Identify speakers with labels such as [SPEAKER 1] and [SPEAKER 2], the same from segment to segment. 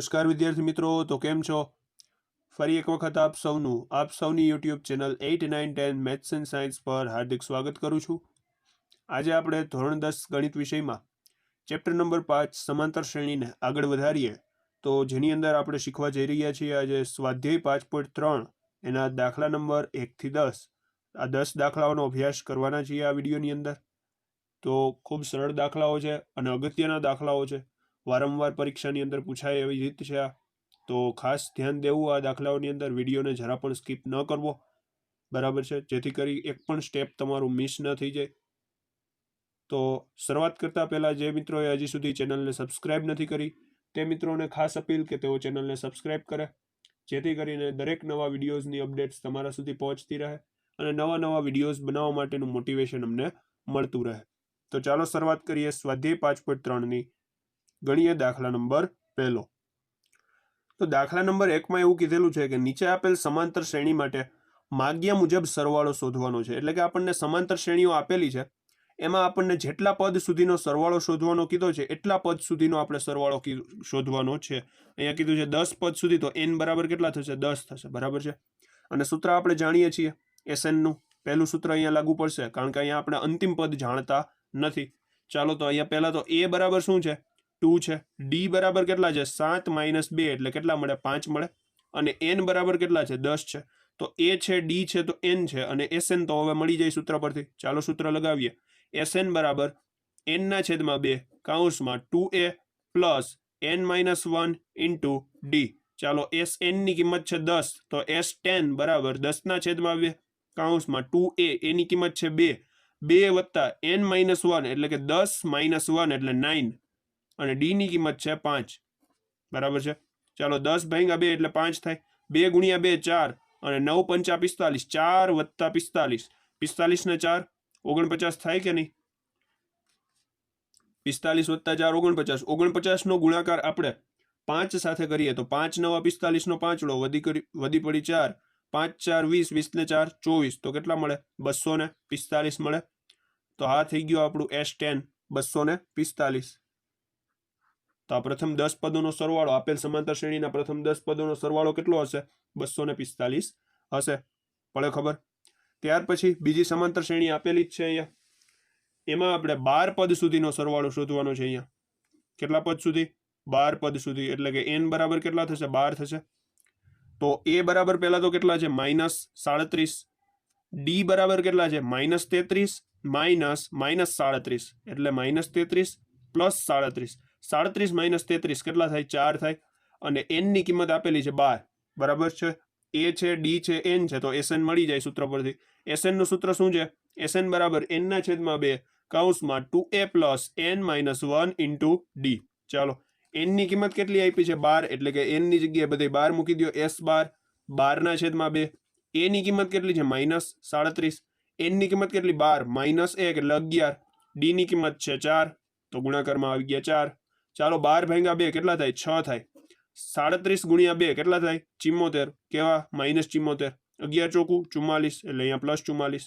[SPEAKER 1] નમસ્કાર વિદ્યાર્થી મિત્રો, તો કેમ છો? ફરી એક વખત આપ સૌની YouTube channel 8, 9, 10 maths and science પર હાર્દિક સ્વાગત કરું છું. આજે આપણે ધોરણ 10 ગણિત વિષયમાં ચેપ્ટર નંબર 5 સમાંતર શ્રેણીને આગળ વધારીએ. તો જેની અંદર આપણે શીખવા જઈ રહ્યા છીએ આજે સ્વાધ્યાય 5.3 એના દાખલા નંબર 1 થી 10. આ 10 દાખલાઓનો અભ્યાસ કરવાના છીએ આ વિડીયોની અંદર. તો ખૂબ સરળ દાખલાઓ છે અને અગત્યના દાખલાઓ છે. વારંવાર પરીક્ષાની અંદર પૂછાય એવી રીત છે આ. તો ખાસ ધ્યાન દેવું આ દાખલાઓની અંદર, વિડીયોને જરા પણ સ્કીપ ન કરવો, બરાબર છે, જેથી કરી એક પણ સ્ટેપ તમારું મિસ ન થઈ જાય. તો શરૂઆત કરતા પહેલા જે મિત્રોએ હજી સુધી ચેનલને સબસ્ક્રાઇબ નથી કરી તે મિત્રોને ખાસ અપીલ કે તેઓ ચેનલને સબસ્ક્રાઇબ કરે, જેથી કરીને દરેક નવા વિડીયોઝની અપડેટ્સ તમારા સુધી પહોંચતી રહે અને નવા વિડીયોઝ બનાવવા માટેનું મોટિવેશન અમને મળતું રહે. તો ચાલો શરૂઆત કરીએ સ્વાધ્યાય 5.3ની. ગણીએ દાખલા નંબર 1. તો દાખલા નંબર 1માં એવું કીધેલું છે કે નીચે આપેલ સમાંતર શ્રેણી માટે માગ્યા મુજબ સરવાળો શોધવાનો છે. એટલે કે આપણને સમાંતર શ્રેણીઓ આપેલી છે, એમાં આપણને જેટલા પદ સુધીનો સરવાળો શોધવાનો કીધો છે એટલા પદ સુધીનો આપણે સરવાળો શોધવાનો છે. અહીંયા કીધું છે 10 પદ સુધી, તો n બરાબર કેટલા થશે? 10 થશે, બરાબર છે. અને સૂત્ર આપણે જાણીએ છીએ SN નું. પહેલું સૂત્ર અહીંયા લાગુ પડશે કારણ કે અહીંયા આપણે અંતિમ પદ જાણતા નથી. ચાલો, તો અહીંયા પહેલા તો a બરાબર શું છે? 2 છે. d બરાબર કેટલા છે? 7 - 2 એટલે કેટલા મળે? 5 મળે. અને n બરાબર કેટલા છે? 10 છે. તો a છે, d છે, તો n છે, અને SN તો હવે મળી જાય સૂત્ર પરથી. ચાલો સૂત્ર લગાવીએ. SN બરાબર n ના છેદમાં 2 કૌંસમાં 2a plus n - 1 into d. ચાલો, SN ની કિંમત છે 10, તો S10 બરાબર 10 ના છેદમાં 2 કૌંસમાં 2a, એની કિંમત છે 2, 2 વત્તા n - 1 એટલે કે 10 - 1 એટલે 9, અને d ની કિંમત છે 5, બરાબર છે. ચાલો, 10 ભાગ્યા 2 એટલે 5 થાય. 2 ગુણ્યા 2 4, અને 9 પંચા 45, 4 વત્તા 45, 45 ને 4 49 થાય કે નહીં? 45 વત્તા 4 49, 49 નો ગુણાકાર આપણે 5 સાથે કરીએ તો 5 9 45 નો પાંચડો, વધી પડી 4, 5 4 20, 20 ને 4 24, તો કેટલા મળે? 245 મળે. તો આ થઈ ગયો આપણું S10 245. તો આ પ્રથમ 10 પદોનો સરવાળો, આપેલ સમાંતર શ્રેણીના પ્રથમ 10 પદોનો સરવાળો કેટલો હશે? 245 હશે. પડે ખબર? ત્યાર પછી બીજી સમાંતર શ્રેણી આપેલી જ છે અહીંયા. એમાં આપણે 12 પદ સુધીનો સરવાળો શોધવાનો છે. અહીંયા કેટલા પદ સુધી? 12 પદ સુધી. એટલે કે n બરાબર કેટલા થશે? 12 થશે. તો a બરાબર પહેલા તો કેટલા છે? -37. d બરાબર કેટલા છે? -33 -37, એટલે -33 પ્લસ 37. 37 - 33 કેટલા થાય? 4 થાય. અને n ની કિંમત આપેલી છે 12, બરાબર છે. a છે, d છે, n છે, તો SN મળી જાય સૂત્ર પરથી. SN નું સૂત્ર શું છે? SN બરાબર n ના છેદમાં 2 કૌંસમાં 2a plus n - 1 into d. ચાલો, n ની કિંમત કેટલી આપી છે? 12, એટલે કે n ની જગ્યાએ બધે 12 મૂકી દો. S12 12 ના છેદમાં 2. a ની કિંમત કેટલી છે? -37. n ની કિંમત કેટલી? 12 - 1 એટલે 11. d ની કિંમત છે 4, તો ગુણાકારમાં આવી ગયા 4. ચાલો, 12 ભાગ્યા 2 કેટલા થાય? 6 થાય. 37 ગુણ્યા 2 કેટલા થાય? 74. કેવા? -74. 11 ચોકું 44, એટલે અહીંયા +44.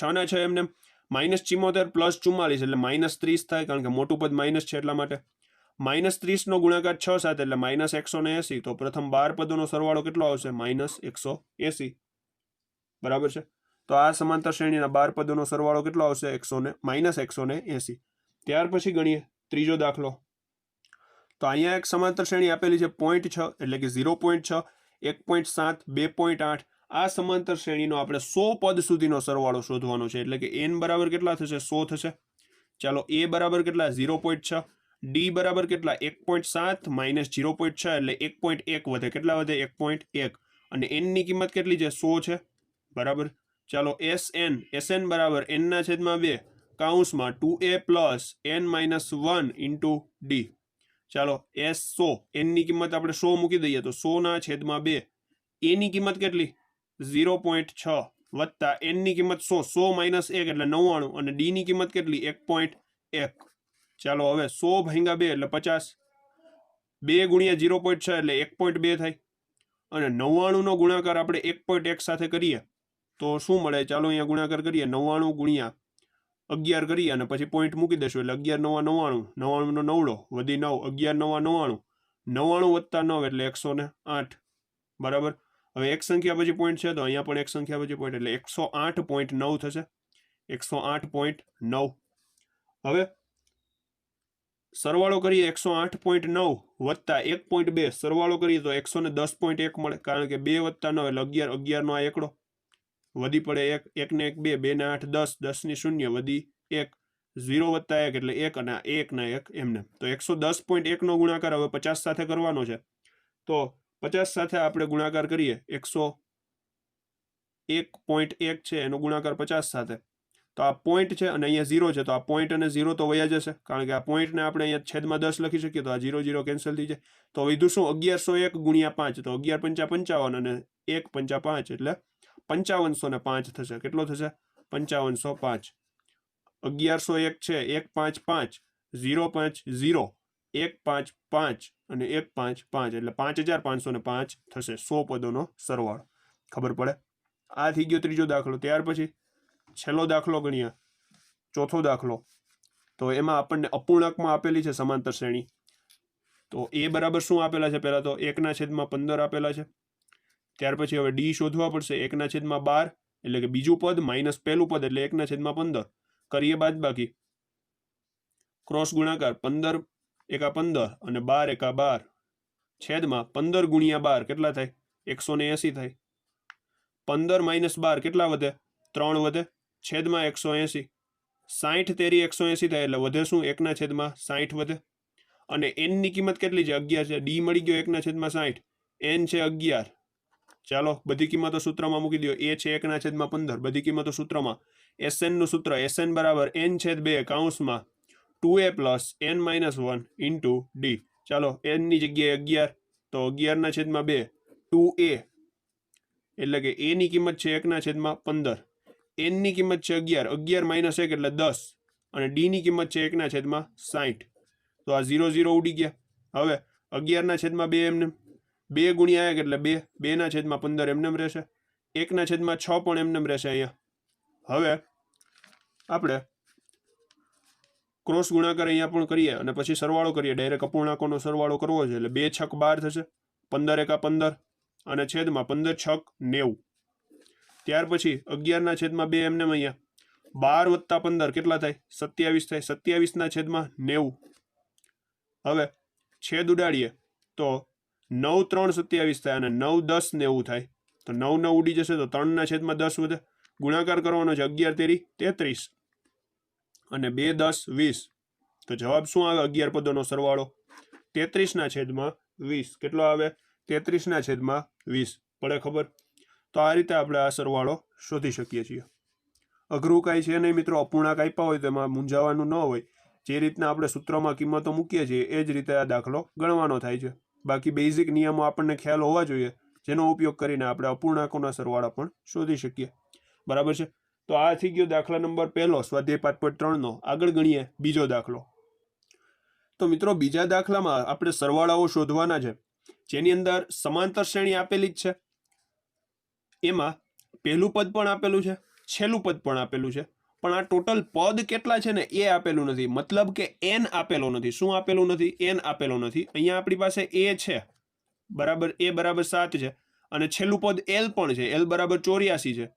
[SPEAKER 1] 6 ના 6 એમને -74 પ્લસ 44 એટલે -30 થાય, કારણ કે મોટું પદ માઇનસ છે એટલા માટે. -30 નો ગુણાકાર 6 સાથે એટલે -180. તો પ્રથમ 12 પદોનો સરવાળો કેટલો આવશે? -180, બરાબર છે. તો આ સમાંતર શ્રેણીના 12 પદોનો સરવાળો કેટલો આવશે? -180. ત્યાર પછી ગણીએ ત્રીજો દાખલો. તો અહીંયા એક સમાંતર શ્રેણી આપેલી છે 0.6, એટલે કે 0.6, 1.7, 2.8. આ સમાંતર શ્રેણીનો આપણે 100 પદ સુધીનો સરવાળો શોધવાનો છે. એટલે કે n બરાબર કેટલા થશે? 100 થશે. ચાલો, a બરાબર કેટલા? 0.6. d બરાબર કેટલા? 1.7 - 0.6 એટલે 1.1 વધે. કેટલા વધે? 1.1. અને n ની કિંમત કેટલી છે? 100 છે, બરાબર. ચાલો, SN બરાબર n ના છેદમાં 2 કૌંસમાં 2a plus n - 1 into d. ચાલો, S100, n ની કિંમત આપણે 100 મૂકી દઈએ તો 100 ના છેદમાં 2. a ની કિંમત કેટલી? 0.6 વત્તા n ની કિંમત 100, 100 - 1 એટલે 99, અને d ની કિંમત કેટલી? 1.1. ચાલો, હવે 100 ભાગ્યા 2 એટલે 50. 2 ગુણ્યા 0.6 એટલે 1.2 થાય. અને 99 નો ગુણાકાર આપણે 1.1 સાથે કરીએ તો શું મળે? ચાલો, અહીંયા ગુણાકાર કરીએ. 99 ગુણ્યા 11 કરીએ અને પછી પોઈન્ટ મૂકી દેશું, એટલે 11 9 99, 99 નો 9, વધી 9, 11 9 99, 99 વત્તા 9 એટલે 108 બરાબર. હવે એક સંખ્યા પછી પોઈન્ટ છે તો અહીંયા પણ એક સંખ્યા પછી પોઈન્ટ એટલે 108.9 થશે. 108.9. હવે સરવાળો કરીએ 108.9 વત્તા 1.2 સરવાળો કરીએ તો 110.1 મળે, કારણ કે 2 વત્તા 9 એટલે 11, 11 નો આ એકડો વધી પડે 1, 1 ને 1 2, 2 ને 8 10, 10 ની 0 વધી 1, 0 વત્તા 1 એટલે 1 અને 1 ને 1 એમને. તો 110.1 નો ગુણાકાર હવે 50 સાથે કરવાનો છે. તો 50 સાથે આપણે ગુણાકાર કરીએ 101.1 છે એનો ગુણાકાર 50 સાથે, તો આ પોઈન્ટ છે અને અહીંયા 0 છે, તો આ પોઈન્ટ અને 0 તો વયા જશે, કારણ કે આ પોઈન્ટને આપણે અહીંયા છેદમાં 10 લખી શકીએ, તો આ 0 0 કેન્સલ થઈ જાય. તો વધ્યું શું? 1101 ગુણ્યા 5, તો 11 પંચા 55 અને 1 પંચા 5 એટલે 5505 થશે. કેટલો થશે? 5505. 1101 છે 155, 050, 155 અને 155 એટલે 5505 થશે. 100 પદોનો સરવાળો. ખબર પડે? આ થઈ ગયો ત્રીજો દાખલો. ત્યાર પછી છેલ્લો દાખલો ગણીએ, ચોથો દાખલો. તો એમાં આપણને અપૂર્ણાંકમાં આપેલી છે સમાંતર શ્રેણી. તો એ બરાબર શું આપેલા છે? પહેલા તો 1/15 આપેલા છે. ત્યાર પછી હવે ડી શોધવા પડશે. 1/12 એટલે કે બીજું પદ માઇનસ પહેલું પદ એટલે 1/15. કરીએ બાદબાકી, ક્રોસ ગુણાકાર 15 એકા 15 અને 12 એકા 12 છેદમાં 15 ગુણ્યા 12 કેટલા થાય? 180 થાય. 15 માઇનસ 12 કેટલા વધે? 3 વધે. છેદમાં 180. 60 તેરી 180 થાય એટલે વધે શું? 1/60 વધે. અને n ની કિંમત કેટલી છે? 11 છે. ડી મળી ગયો 1/60. n છે 11. ચાલો બધી કિંમતો સૂત્રમાં મૂકી દો. એ છે 1/15. બધી કિંમતો સૂત્રમાં. Sn નું સૂત્ર Sn બરાબર n/2 કૌંસમાં 2a plus n-1 into D. ચાલો n ની જગ્યાએ 11, તો 11/2 2a એટલે કે a ની કિંમત છે 1/15, n ની કિંમત છે 11, 11 માઇનસ 1 એટલે 10 અને d ની કિંમત છે 1/60. તો આ 0 0 ઉડી ગયા. હવે 11/2 એમને 2 ગુણ્યા 1 એટલે 2, 2/15 એમને રહેશે. 1/6 પણ એમને રહેશે અહીંયા. હવે આપણે ક્રોસ ગુણાકાર અહીંયા પણ કરીએ અને પછી સરવાળો કરીએ. ડાયરેક્ટ અપૂર્ણાંકોનો સરવાળો કરવો છે એટલે 2 છક 12 થશે. 15 એકા 15 અને છેદમાં 15 છક 90. ત્યાર પછી 11/2 એમને અહીંયા 12 વત્તા 15 કેટલા થાય? 27 થાય. 27/90. હવે છેદ ઉડાડીએ તો 9 3 27 થાય અને 9 10 90 થાય. તો 9 9 ઉડી જશે તો 3/10 વધે. ગુણાકાર કરવાનો છે 11 તેરી 33 અને 2 10 20. તો જવાબ શું આવે? 11 પદોનો સરવાળો 33/20. કેટલો આવે? 33/20. પડે ખબર? તો આ રીતે આપણે આ સરવાળો શોધી શકીએ છીએ. અઘરું કાંઈ છે નહીં મિત્રો. અપૂર્ણાંક આપ્યા હોય તો એમાં મૂંઝાવાનું ન હોય. જે રીતના આપણે સૂત્રમાં કિંમતો મૂકીએ છીએ એ જ રીતે આ દાખલો ગણવાનો થાય છે. બાકી બેઝિક નિયમો આપણને ખ્યાલ હોવા જોઈએ, જેનો ઉપયોગ કરીને આપણે અપૂર્ણાંકોના સરવાળા પણ શોધી શકીએ. બરાબર છે? તો આ થઈ ગયો દાખલા નંબર 1 સ્વાધ્યાય 5.3 નો. આગળ ગણીએ બીજો દાખલો. તો મિત્રો બીજા દાખલામાં આપણે સરવાળાઓ શોધવાના છે, જેની અંદર સમાંતર શ્રેણી આપેલી જ છે. એમાં પહેલું પદ પણ આપેલું છે, છેલ્લું પદ પણ આપેલું છે, પણ આ ટોટલ પદ કેટલા છે ને એ આપેલું નથી. મતલબ કે n આપેલો નથી. શું આપેલું નથી? n આપેલો નથી. અહીંયા આપણી પાસે a છે બરાબર, a બરાબર 7 છે અને છેલ્લું પદ l પણ છે, l બરાબર 84 છે.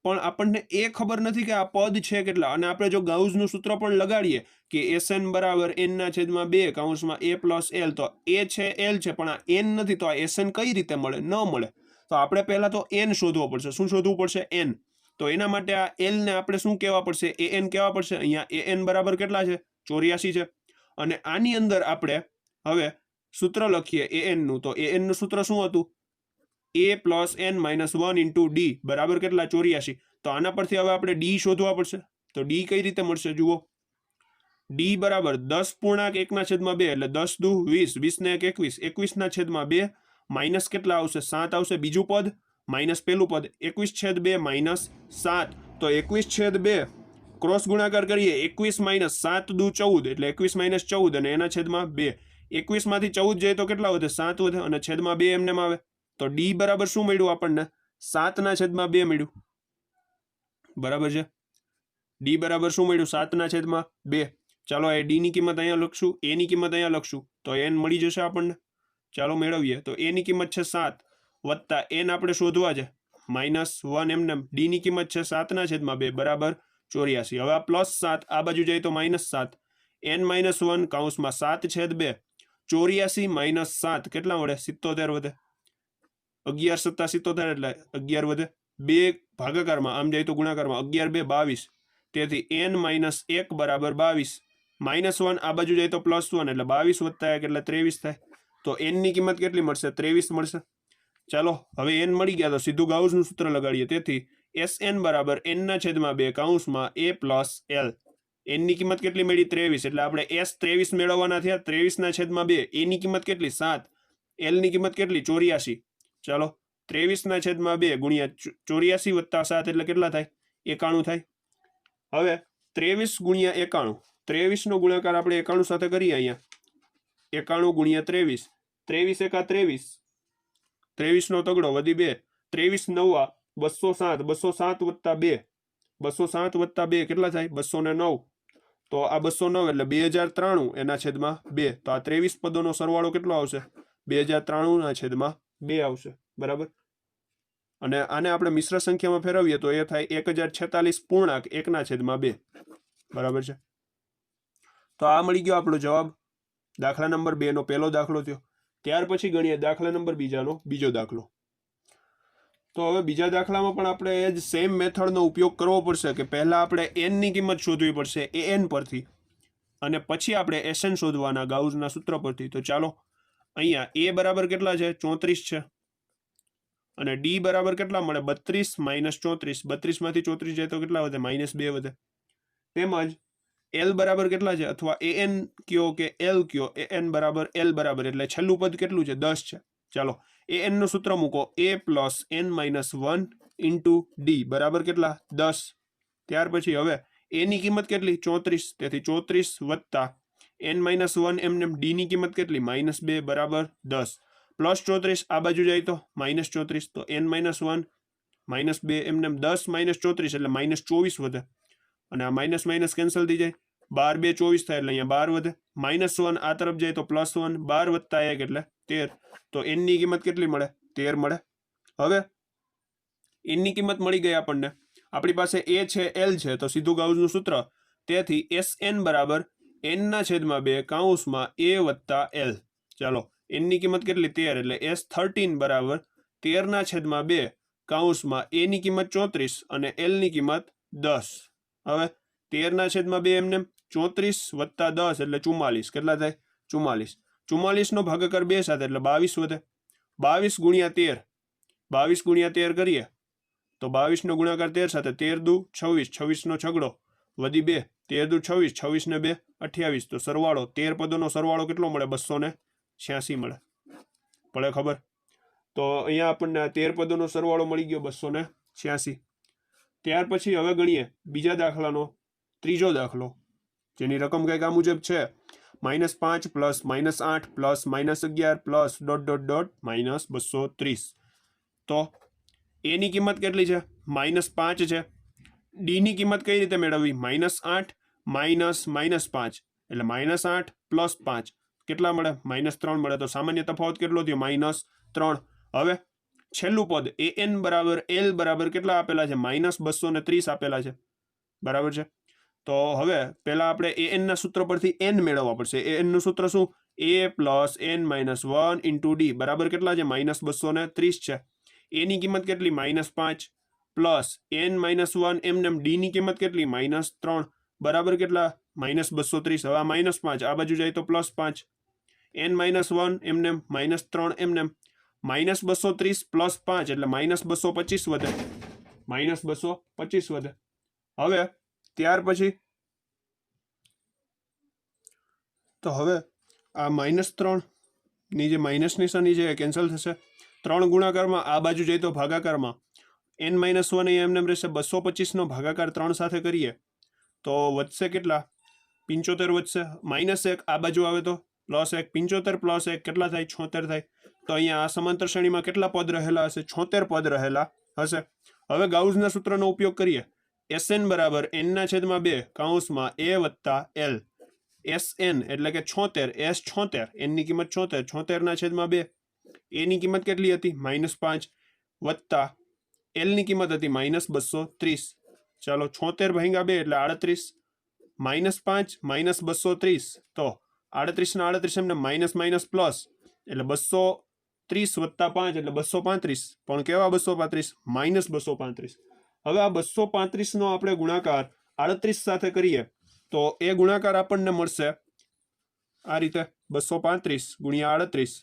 [SPEAKER 1] પણ આપણને એ ખબર નથી કે આ પદ છે કેટલા. અને આપણે જો ગાઉસનું સૂત્ર પણ લગાડીએ કે Sn બરાબર n/2 કૌંસમાં a પ્લસ l, તો a છે l છે પણ આ n નથી, તો આ Sn કઈ રીતે મળે? ન મળે. તો આપણે પહેલા તો n શોધવો પડશે. શું શોધવું પડશે? n. તો એના માટે આ l ને આપણે શું કહેવા પડશે? an કહેવા પડશે. અહીંયા an બરાબર કેટલા છે? 84 છે. અને આની અંદર આપણે હવે સૂત્ર લખીએ an નું. તો an નું સૂત્ર શું હતું? a plus n-1 into D બરાબર કેટલા? 84. તો આના પરથી હવે આપણે ડી શોધવા પડશે. તો ડી કઈ રીતે મળશે? જુઓ, ડી બરાબર 10.1/2 એટલે 10 દુ 20, 20 ને 1 21, 21/2 માઇનસ કેટલા આવશે? 7 આવશે. બીજું પદ માઇનસ પહેલું પદ 21/2 માઇનસ 7. તો 21/2 ક્રોસ ગુણાકાર કરીએ. 21 માઇનસ 7 દુ 14 એટલે 21 - 14 અને એના છેદમાં 2. 21 માંથી 14 જાય તો કેટલા વધે? 7 વધે અને છેદમાં 2 એમને આવે. તો ડી બરાબર શું મળ્યું આપણને? 7/2 મળ્યું. બરાબર છે? ડી બરાબર શું મળ્યું? 7/2. ચાલો એ ડી ની કિંમત અહીંયા લખશું, એ ની કિંમત અહીંયા લખશું, તો n મળી જશે આપણને. ચાલો મેળવીએ. તો a ની કિંમત છે 7 વત્તા n આપણે શોધવા છે -1 એમને. d ની કિંમત છે 7/2 બરાબર 84. હવે આ +7 આ બાજુ જાય તો -7 n - 1 કૌંસમાં 7/2 84 - 7 કેટલા મળે 77 વધે. 11 + 7 77 એટલે 11 વધે. 2 ભાગાકારમાં આમ જાય તો ગુણાકારમાં 11 2 22. તેથી n - 1 બરાબર 22. -1 આ બાજુ જાય તો +1 એટલે 22 વત્તા 1 એટલે 23 થાય. તો n ની કિંમત કેટલી મળશે 23 મળશે. ચાલો હવે n મળી ગયા તો સીધું ગાઉસનું સૂત્ર લગાડીએ. તેથી Sn બરાબર n/2 કૌંસમાં a + l. n ની કિંમત કેટલી મળી 23 એટલે આપણે s 23 મેળવવાના થયા. 23/2 a ની કિંમત કેટલી 7 l ની કિંમત કેટલી 84. ચાલો 23/2 ગુણ્યા 84 વત્તા 7 એટલે કેટલા થાય 91 થાય. હવે 23 ગુણ્યા 91 23 નો ગુણાકાર આપણે 91 સાથે કરીએ. અહીંયા 91 ગુણ્યા 23 23 એકા 23 23 નો તગડો વધી 2 23 9 207 207 વત્તા 2 207 વત્તા 2 કેટલા થાય 209. તો આ 209 એટલે 2093 એના છેદમાં 2. તો આ 23 પદોનો સરવાળો કેટલો આવશે 2093/2 આવશે બરાબર. અને આને આપણે મિશ્ર સંખ્યામાં ફેરવીએ તો એ થાય 1046.1/2 બરાબર છે. તો આ મળી ગયો આપણો જવાબ દાખલા નંબર 2 નો પહેલો દાખલો થયો. ત્યાર પછી ગણીએ દાખલા નંબર બીજો દાખલો. તો હવે બીજા દાખલામાં પણ આપણે એ જ સેમ મેથડનો ઉપયોગ કરવો પડશે કે પહેલા આપણે n ની કિંમત શોધવી પડશે an પરથી અને પછી આપણે Sn શોધવાના ગાઉસના સૂત્ર પરથી. તો ચાલો અહીંયા a બરાબર કેટલા છે 34 છે અને d બરાબર કેટલા મળે 32 - 34. 32 માંથી 34 જાય તો કેટલા વધે -2 વધે. તેમજ l બરાબર કેટલા છે અથવા an કયો કે l કયો an બરાબર l બરાબર એટલે છેલ્લું પદ કેટલું છે 10 છે. ચાલો an નું સૂત્ર મૂકો a + n - 1 * d બરાબર કેટલા 10. ત્યાર પછી હવે a ની કિંમત કેટલી 34. તેથી 34 વત્તા n - 1 એમને d ની કિંમત કેટલી -2 બરાબર 10 + 34 આ બાજુ જાય તો -34. તો n - 1 -2 એમને 10 - 34 એટલે -24 વધે અને આ માઇનસ માઇનસ કેન્સલ થઈ જાય. 12 2 24 થાય એટલે અહીંયા 12 વધે. -1 આ તરફ જાય તો +1 12 વત્તા 1 એટલે 13. તો n ની કિંમત કેટલી મળે 13 મળે. હવે n ની કિંમત મળી ગઈ આપણને. આપણી પાસે a છે l છે તો સીધું ગાઉસનું સૂત્ર. તેથી Sn બરાબર n/2 કૌંસમાં a + l. ચાલો n ની કિંમત કેટલી 13 એટલે S13 બરાબર 13/2 કૌંસમાં a ની કિંમત 34 અને l ની કિંમત 10. હવે 13/2 એમને 34 વત્તા 10 એટલે 44. કેટલા થાય 44. 44 નો ભાગાકાર 2 સાથે એટલે 22 વધે. 22 ગુણ્યા 13 22 ગુણ્યા 13 કરીએ તો 22 નો ગુણાકાર 13 સાથે 13 દુ 26 26 નો છગડો વધી 2 13 દુ 26 26 ને 2 28. તો સરવાળો 13 પદોનો સરવાળો કેટલો મળે 286 મળે. પડે ખબર. તો અહીંયા આપણને 13 પદોનો સરવાળો મળી ગયો 286. ત્યાર પછી હવે ગણીએ બીજા દાખલાનો ત્રીજો દાખલો જેની રકમ કંઈક આ મુજબ છે -5 + -8 + -11 + ... -230. તો a ની કિંમત કેટલી છે -5 છે. d ની કિંમત કઈ રીતે મેળવવી -8 -5 એટલે -8 + 5 કેટલા મળે -3 મળે. તો સામાન્ય તફાવત કેટલો થયો -3. હવે છેલ્લું પદ an બરાબર l બરાબર કેટલા આપેલા છે -230 આપેલા છે બરાબર છે. તો હવે પહેલા આપણે an ના સૂત્ર પરથી n મેળવવા પડશે. an નું સૂત્ર શું a + n - 1 * d બરાબર કેટલા છે -230 છે. a ની કિંમત કેટલી -5 પ્લસ n - 1 એમને d ની કિંમત કેટલી -3 બરાબર કેટલા -230. હવે આ -5 આ બાજુ જાય તો +5 n - 1 એમને -3 એમને -230 + 5 એટલે -225 વધે. -225 વધે. હવે ત્યાર પછી તો હવે આ -3 ની જે માઇનસ નિશાની છે એ કેન્સલ થશે. 3 ગુણાકારમાં આ બાજુ જાય તો ભાગાકારમાં n - 1 એ એમને રહેશે. 225 નો ભાગાકાર 3 સાથે કરીએ તો વધશે કેટલા 75 વધશે. -1 આ બાજુ આવે તો +1 75 + 1 કેટલા થાય 76 થાય. તો અહીંયા આ સમાંતર શ્રેણીમાં કેટલા પદ રહેલા હશે 76 પદ રહેલા હશે. હવે ગાઉસના સૂત્રનો ઉપયોગ કરીએ. Sn બરાબર n/2 કૌંસમાં a + l. SN એટલે કે 76, S 76, N ની કિંમત 76, 76 ના છેદમાં 2, A ની કિંમત કેટલી હતી -5 વત્તા L ની કિંમત હતી -230. ચાલો 76 ભાગ્યા 2 એટલે 38, -5 -230, તો 38 ના 38 એમને માઇનસ પ્લસ એટલે 230 વત્તા 5 એટલે 235, પણ કેવા 235? -235. હવે આ 235 નો આપણે ગુણાકાર 38 સાથે કરીએ તો એ ગુણાકાર આપણને મળશે આ રીતે 235 ગુણ્યા 38,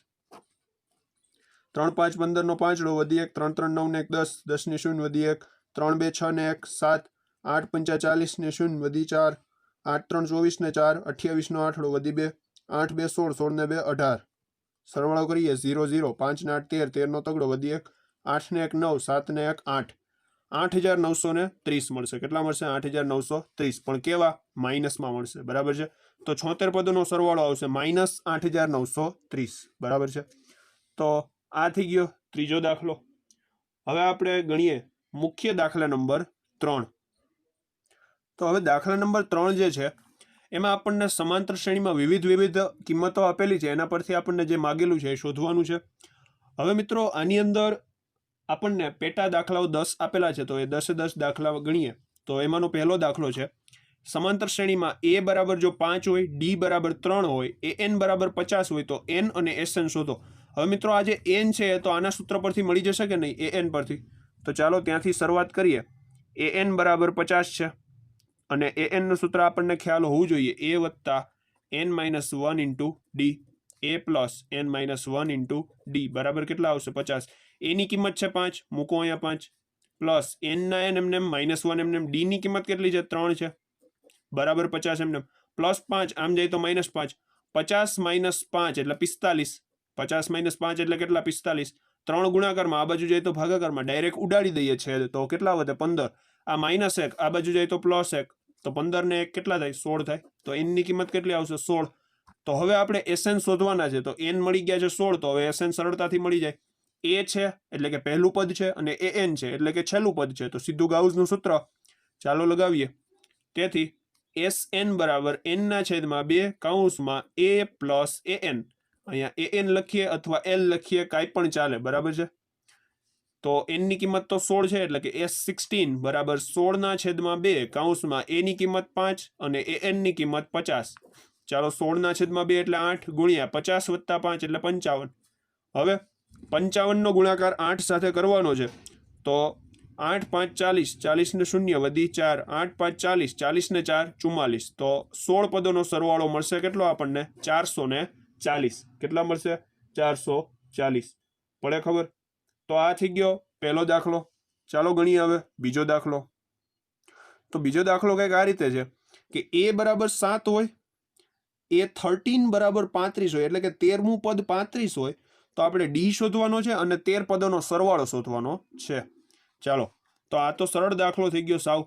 [SPEAKER 1] 3 5 15 નો 5 વધી 1, 3 3 9 ને 1 10, 10 ને 0 વધી 1, 3 2 6 ને 1 7, 8 5 40 ને 0 વધી 4, 8 3 24 ને 4, 28 નો 8 વધી 2, 8 2 16, 16 ને 2 18, સરવાળો કરીએ 0 0, 5 ને 8 13, 13 નો તગડો વધી 1, 8 ને 1 9, 7 ને 1 8, 8930 મળશે. કેટલા મળશે? 8930, પણ કેવા? માઇનસમાં મળશે. બરાબર છે. તો 76 પદોનો સરવાળો આવશે -8930. બરાબર છે. તો આ થઈ ગયો ત્રીજો દાખલો. હવે આપણે ગણીએ મુખ્ય દાખલા નંબર 3. તો હવે દાખલા નંબર 3 જે છે એમાં આપણને સમાંતર શ્રેણીમાં વિવિધ કિંમતો આપેલી છે, એના પરથી આપણને જે માગેલું છે એ શોધવાનું છે. હવે મિત્રો આની અંદર આપણને પેટા દાખલાઓ 10 આપેલા છે, તો એ 10 દાખલા ગણીએ. તો એમાંનો પહેલો દાખલો છે સમાંતર શ્રેણીમાં A બરાબર જો 5 હોય, D બરાબર 3 હોય, AN બરાબર 50 હોય તો N અને SN શોધો. હવે મિત્રો આ જે N છે તો આના સૂત્ર પરથી મળી જશે કે નહીં? AN પરથી. તો ચાલો ત્યાંથી શરૂઆત કરીએ. AN બરાબર 50 છે અને AN નું સૂત્ર આપણને ખ્યાલ હોવું જોઈએ, A વત્તા N-1 into D, A plus N-1 into D બરાબર કેટલા આવશે? 50. A ની કિંમત છે 5, મૂકો અહીંયા 5, પ્લસ N ના N એમને -1 એમને, D ની કિંમત કેટલી છે? 3 છે, બરાબર 50 એમને, પ્લસ 5 આમ જાય તો -5, 50 - 5 એટલે 45, 50 - 5 એટલે કેટલા? 45. 3 ગુણાકારમાં, આ બાજુ જાય તો ભાગાકારમાં, ડાયરેક્ટ ઉડાડી દઈએ છે તો કેટલા વધે? 15. આ -1 આ બાજુ જાય તો +1, તો 15 ને 1 કેટલા થાય? 16 થાય. તો N ની કિંમત કેટલી આવશે? 16. તો હવે આપણે SN શોધવાના છે. તો N મળી ગયા છે 16, તો હવે SN સરળતાથી મળી જાય. A છે એટલે કે પહેલું પદ છે અને AN છે એટલે કે છેલ્લું પદ છે, તો સીધું ગાઉસનું સૂત્ર ચાલો લગાવીએ. તેથી SN બરાબર N ના છેદમાં 2 કૌંસમાં A પ્લસ AN, અહીંયા AN લખીએ અથવા L લખીએ, કાંઈ પણ ચાલે. બરાબર છે. તો N ની કિંમત તો 16 છે એટલે કે S16 બરાબર 16 ના છેદમાં 2 કૌંસમાં A ની કિંમત 5 અને AN ની કિંમત 50. ચાલો 16 ના છેદમાં 2 એટલે 8 ગુણ્યા 50 વત્તા 5 એટલે 55. હવે 55 નો ગુણાકાર 8 સાથે કરવાનો છે. તો 8 5 40, 40 ને 0 વધી 4, 8 5 40, 40 ને 4 44. તો 16 પદોનો સરવાળો મળશે કેટલો આપણને? 440. કેટલા મળશે? 440. પડે ખબર? તો આ થઈ ગયો પહેલો દાખલો. ચાલો ગણીએ હવે બીજો દાખલો. તો બીજો દાખલો કંઈક આ રીતે છે કે A બરાબર 7 હોય, A13 બરાબર 35 હોય, એટલે કે 13મું પદ 35 હોય, તો આપણે D શોધવાનો છે અને 13 પદોનો સરવાળો શોધવાનો છે. ચાલો, તો આ તો સરળ દાખલો થઈ ગયો સાવ.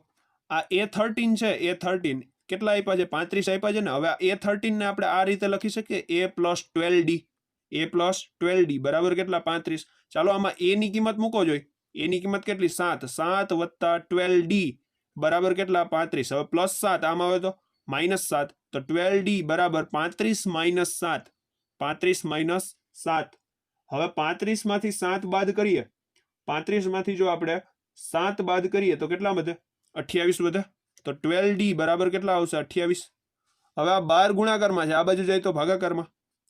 [SPEAKER 1] આ A13 છે, A13 કેટલા આપ્યા છે? 35 આપ્યા છે ને. હવે આ A13 ને આપણે આ રીતે લખી શકીએ, A plus 12D, A plus 12D બરાબર કેટલા? 35. ચાલો આમાં A ની કિંમત મૂકો જોઈએ. A ની કિંમત કેટલી? 7, 7 વત્તા 12D બરાબર કેટલા? 35. હવે પ્લસ 7 આમ આવે તો -7, તો 12D બરાબર 35 - 7, 35 - 7. હવે 35 માંથી 7 બાદ કરીએ, 35 માંથી જો આપણે 7 બાદ કરીએ તો કેટલા વધે? 28 વધે. તો 12D બરાબર કેટલા આવશે? 28. હવે આ 12 ગુણાકારમાં છે, આ બાજુ જાય તો ભાગાકારમાં,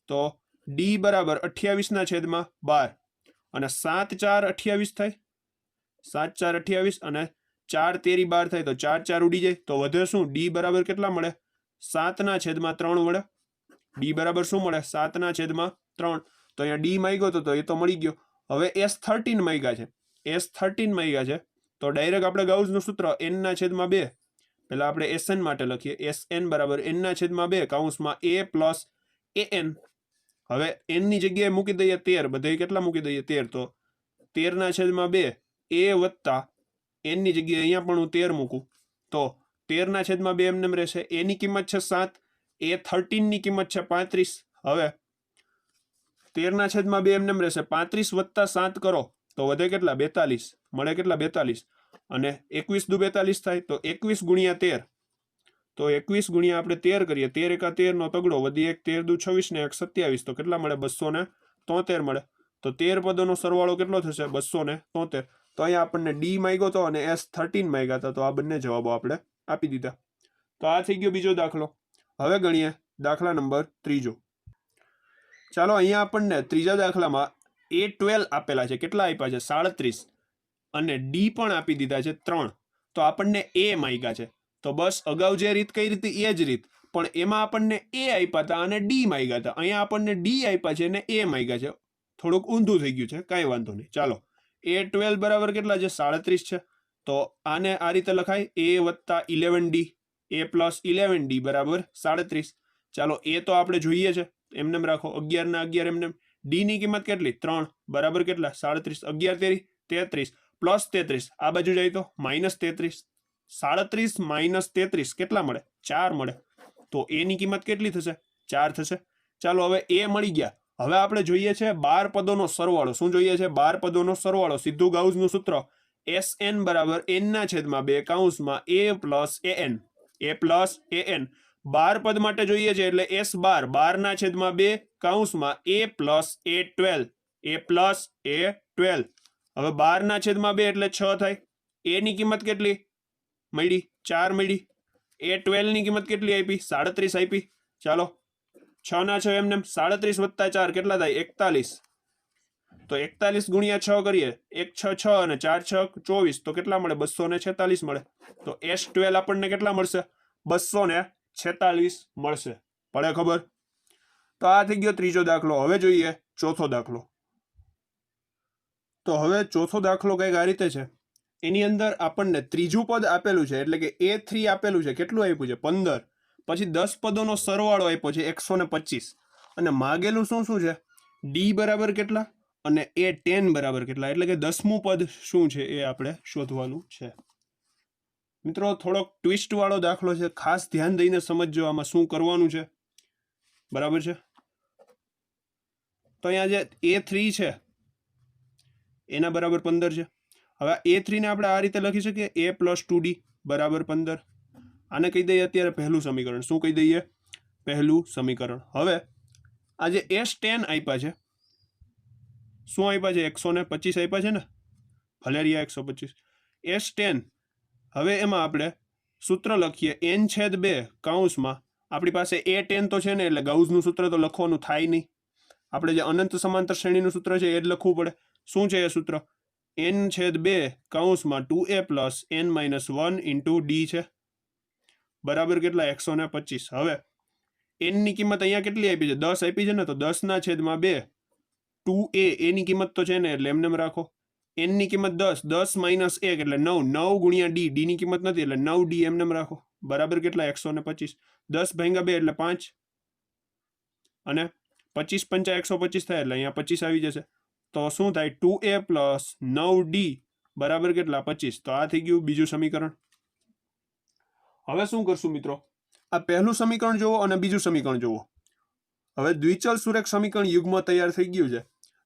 [SPEAKER 1] તો D બરાબર 28 ના છેદમાં 12 અને 7 4 28 થાય, 7 4 28 અને 4 તેરી 12 થાય, તો 4 4 ઉડી જાય. તો વધે શું? D બરાબર કેટલા મળે? 7 ના છેદમાં 3 મળે. D બરાબર શું મળે? 7 ના છેદમાં 3. તો અહીંયા D માંગ્યો તો એ તો મળી ગયો. હવે S13 માંગ્યા છે, S13 માંગ્યા છે, તો ડાયરેક્ટ આપણે ગાઉસનું સૂત્ર N ના છેદમાં 2, પહેલા આપણે SN માટે લખીએ, SN બરાબર N ના છેદમાં 2 કૌંસમાં A પ્લસ AN. હવે N ની જગ્યાએ મૂકી દઈએ 13, બધે કેટલા મૂકી દઈએ? 13. તો 13 ના છેદમાં 2 A વત્તા N ની જગ્યાએ અહીંયા પણ હું 13 મૂકું, તો 13 ના છેદમાં 2 એમને રહેશે. A ની કિંમત છે 7, A13 ની કિંમત છે 35. હવે 13 ના છેદમાં 2 એમને રહેશે, 35 વત્તા 7 કરો તો વધે કેટલા? 42. મળે કેટલા? 42. અને 21 દુ 42 થાય, તો 21 ગુણ્યા 13, તો તો 21 ગુણ્યા આપણે 13 કરીએ, 13 એકા 13 નો તગડો, વધી 1 13 દુ 26 ને 1 27, તો કેટલા મળે? 273 મળે. તો 13 પદોનો સરવાળો કેટલો થશે? 273. તો અહીંયા આપણને ડી માંગ્યો તો અને એસ 13 માંગ્યા હતા, તો આ બંને જવાબો આપણે આપી દીધા. તો આ થઈ ગયો બીજો દાખલો. હવે ગણીએ દાખલા નંબર ત્રીજો. ચાલો, અહીંયા આપણને ત્રીજા દાખલામાં A12 આપેલા છે. કેટલા આપ્યા છે? 37. અને ડી પણ આપી દીધા છે 3. તો આપણને એ માંગ્યા છે. તો બસ અગાઉ જે રીત કઈ રીતે એ જ રીત, પણ એમાં આપણને એ આપ્યા હતા અને ડી માંગ્યા હતા. અહીંયા આપણને ડી આપ્યા છે અને એ માંગ્યા છે. થોડુંક ઊંધું થઈ ગયું છે, કાંઈ વાંધો નહીં. ચાલો, A12 બરાબર કેટલા છે? 37 છે. તો આને આ રીતે લખાય, a વત્તા 11d, a પ્લસ 11d બરાબર 37. ચાલો, એ તો આપણે જોઈએ છે, એમને રાખો. 11 ના 11 એમને. ડી ની કિંમત કેટલી? 3 બરાબર કેટલા? 37. 11 33 પ્લસ 33, આ બાજુ જાય તો માઇનસ 33. 37 માઇનસ 33 કેટલા મળે? 4 મળે. તો એ ની કિંમત કેટલી થશે? 4 થશે. ચાલો, હવે એ મળી ગયા. હવે આપણે જોઈએ છે 12 પદોનો સરવાળો. શું જોઈએ છે? 12 પદોનો સરવાળો. સીધું ગાઉસનું સૂત્ર, SN બરાબર n ના છેદમાં 2 કૌંસમાં a plus an. a plus an 12 પદ માટે જોઈએ છે, એટલે S12 12 ના છેદમાં 2 કૌંસમાં a plus a12. a plus a12. હવે 12 ના છેદમાં 2 એટલે 6 થાય. a ની કિંમત કેટલી મળી? 4 મળી. a12 ની કિંમત કેટલી આપી? 37 આપી. ચાલો, 6 ના 6 એમને. 37 વત્તા 4 કેટલા થાય? 41. તો 41 ગુણ્યા 6 કરીએ, 1 6 6 અને 4 6 24, તો કેટલા મળે? 246 મળે. તો S12 આપણને કેટલા મળશે? 246 મળશે. પડે ખબર? તો આ થઈ ગયો ત્રીજો દાખલો. હવે જોઈએ ચોથો દાખલો. તો હવે ચોથો દાખલો કંઈક આ રીતે છે. એની અંદર આપણને ત્રીજું પદ આપેલું છે, એટલે કે A3 આપેલું છે. કેટલું આપ્યું છે? 15. પછી 10 પદોનો સરવાળો આપ્યો છે 125. અને માગેલું શું શું છે? ડી બરાબર કેટલા અને A10 બરાબર કેટલા, એટલે કે 10મું પદ શું છે એ આપણે શોધવાનું છે. મિત્રો, થોડોક ટ્વિસ્ટ વાળો દાખલો છે, ખાસ ધ્યાન દઈને સમજજો આમાં શું કરવાનું છે. બરાબર છે? તો અહીંયા જે A3 છે એના બરાબર 15 છે. હવે A3 ને આપણે આ રીતે લખી શકીએ, a પ્લસ 2d બરાબર 15. આને કહી દઈએ અત્યારે પહેલું સમીકરણ. શું કહી દઈએ? પહેલું સમીકરણ. હવે આ જે S10 આપ્યા છે, શું આપ્યા છે? 125 આપ્યા છે ને, ભલે રહ્યા 125. S10. હવે એમાં આપણે સૂત્ર લખીએ, n/2 કૌંસમાં. આપણી પાસે A10 તો છે ને, એટલે ગાઉસનું સૂત્ર તો લખવાનું થાય નહીં. આપણે જે અનંત સમાંતર શ્રેણીનું સૂત્ર છે એ જ લખવું પડે. શું છે એ સૂત્ર? n/2 કૌંસમાં 2a plus n minus 1 into D છે. બરાબર કેટલા? 125. હવે n ની કિંમત અહીંયા કેટલી આપી છે? 10 આપી છે ને, તો 10 ના છેદમાં 2 2a, એની કિંમત તો છે ને, એટલે એમને રાખો. n ની કિંમત 10, 10 માઇનસ 1 એટલે 9, 9 ગુણ્યા ડી, ડી ની કિંમત નથી એટલે 9d એમને રાખો. બરાબર કેટલા? 125. 10 ભાગ્યા 2 એટલે 5, અને 25 પંચા 125 થાય, એટલે અહીંયા 25 આવી જશે. તો શું થાય? 2a પ્લસ 9d બરાબર કેટલા? 25. તો આ થઈ ગયું બીજું સમીકરણ. હવે શું કરશું મિત્રો? આ પહેલું સમીકરણ જુઓ અને બીજું સમીકરણ જુઓ. હવે દ્વિચલ સુરેખ સમીકરણ યુગ્મ તૈયાર થઈ ગયું છે.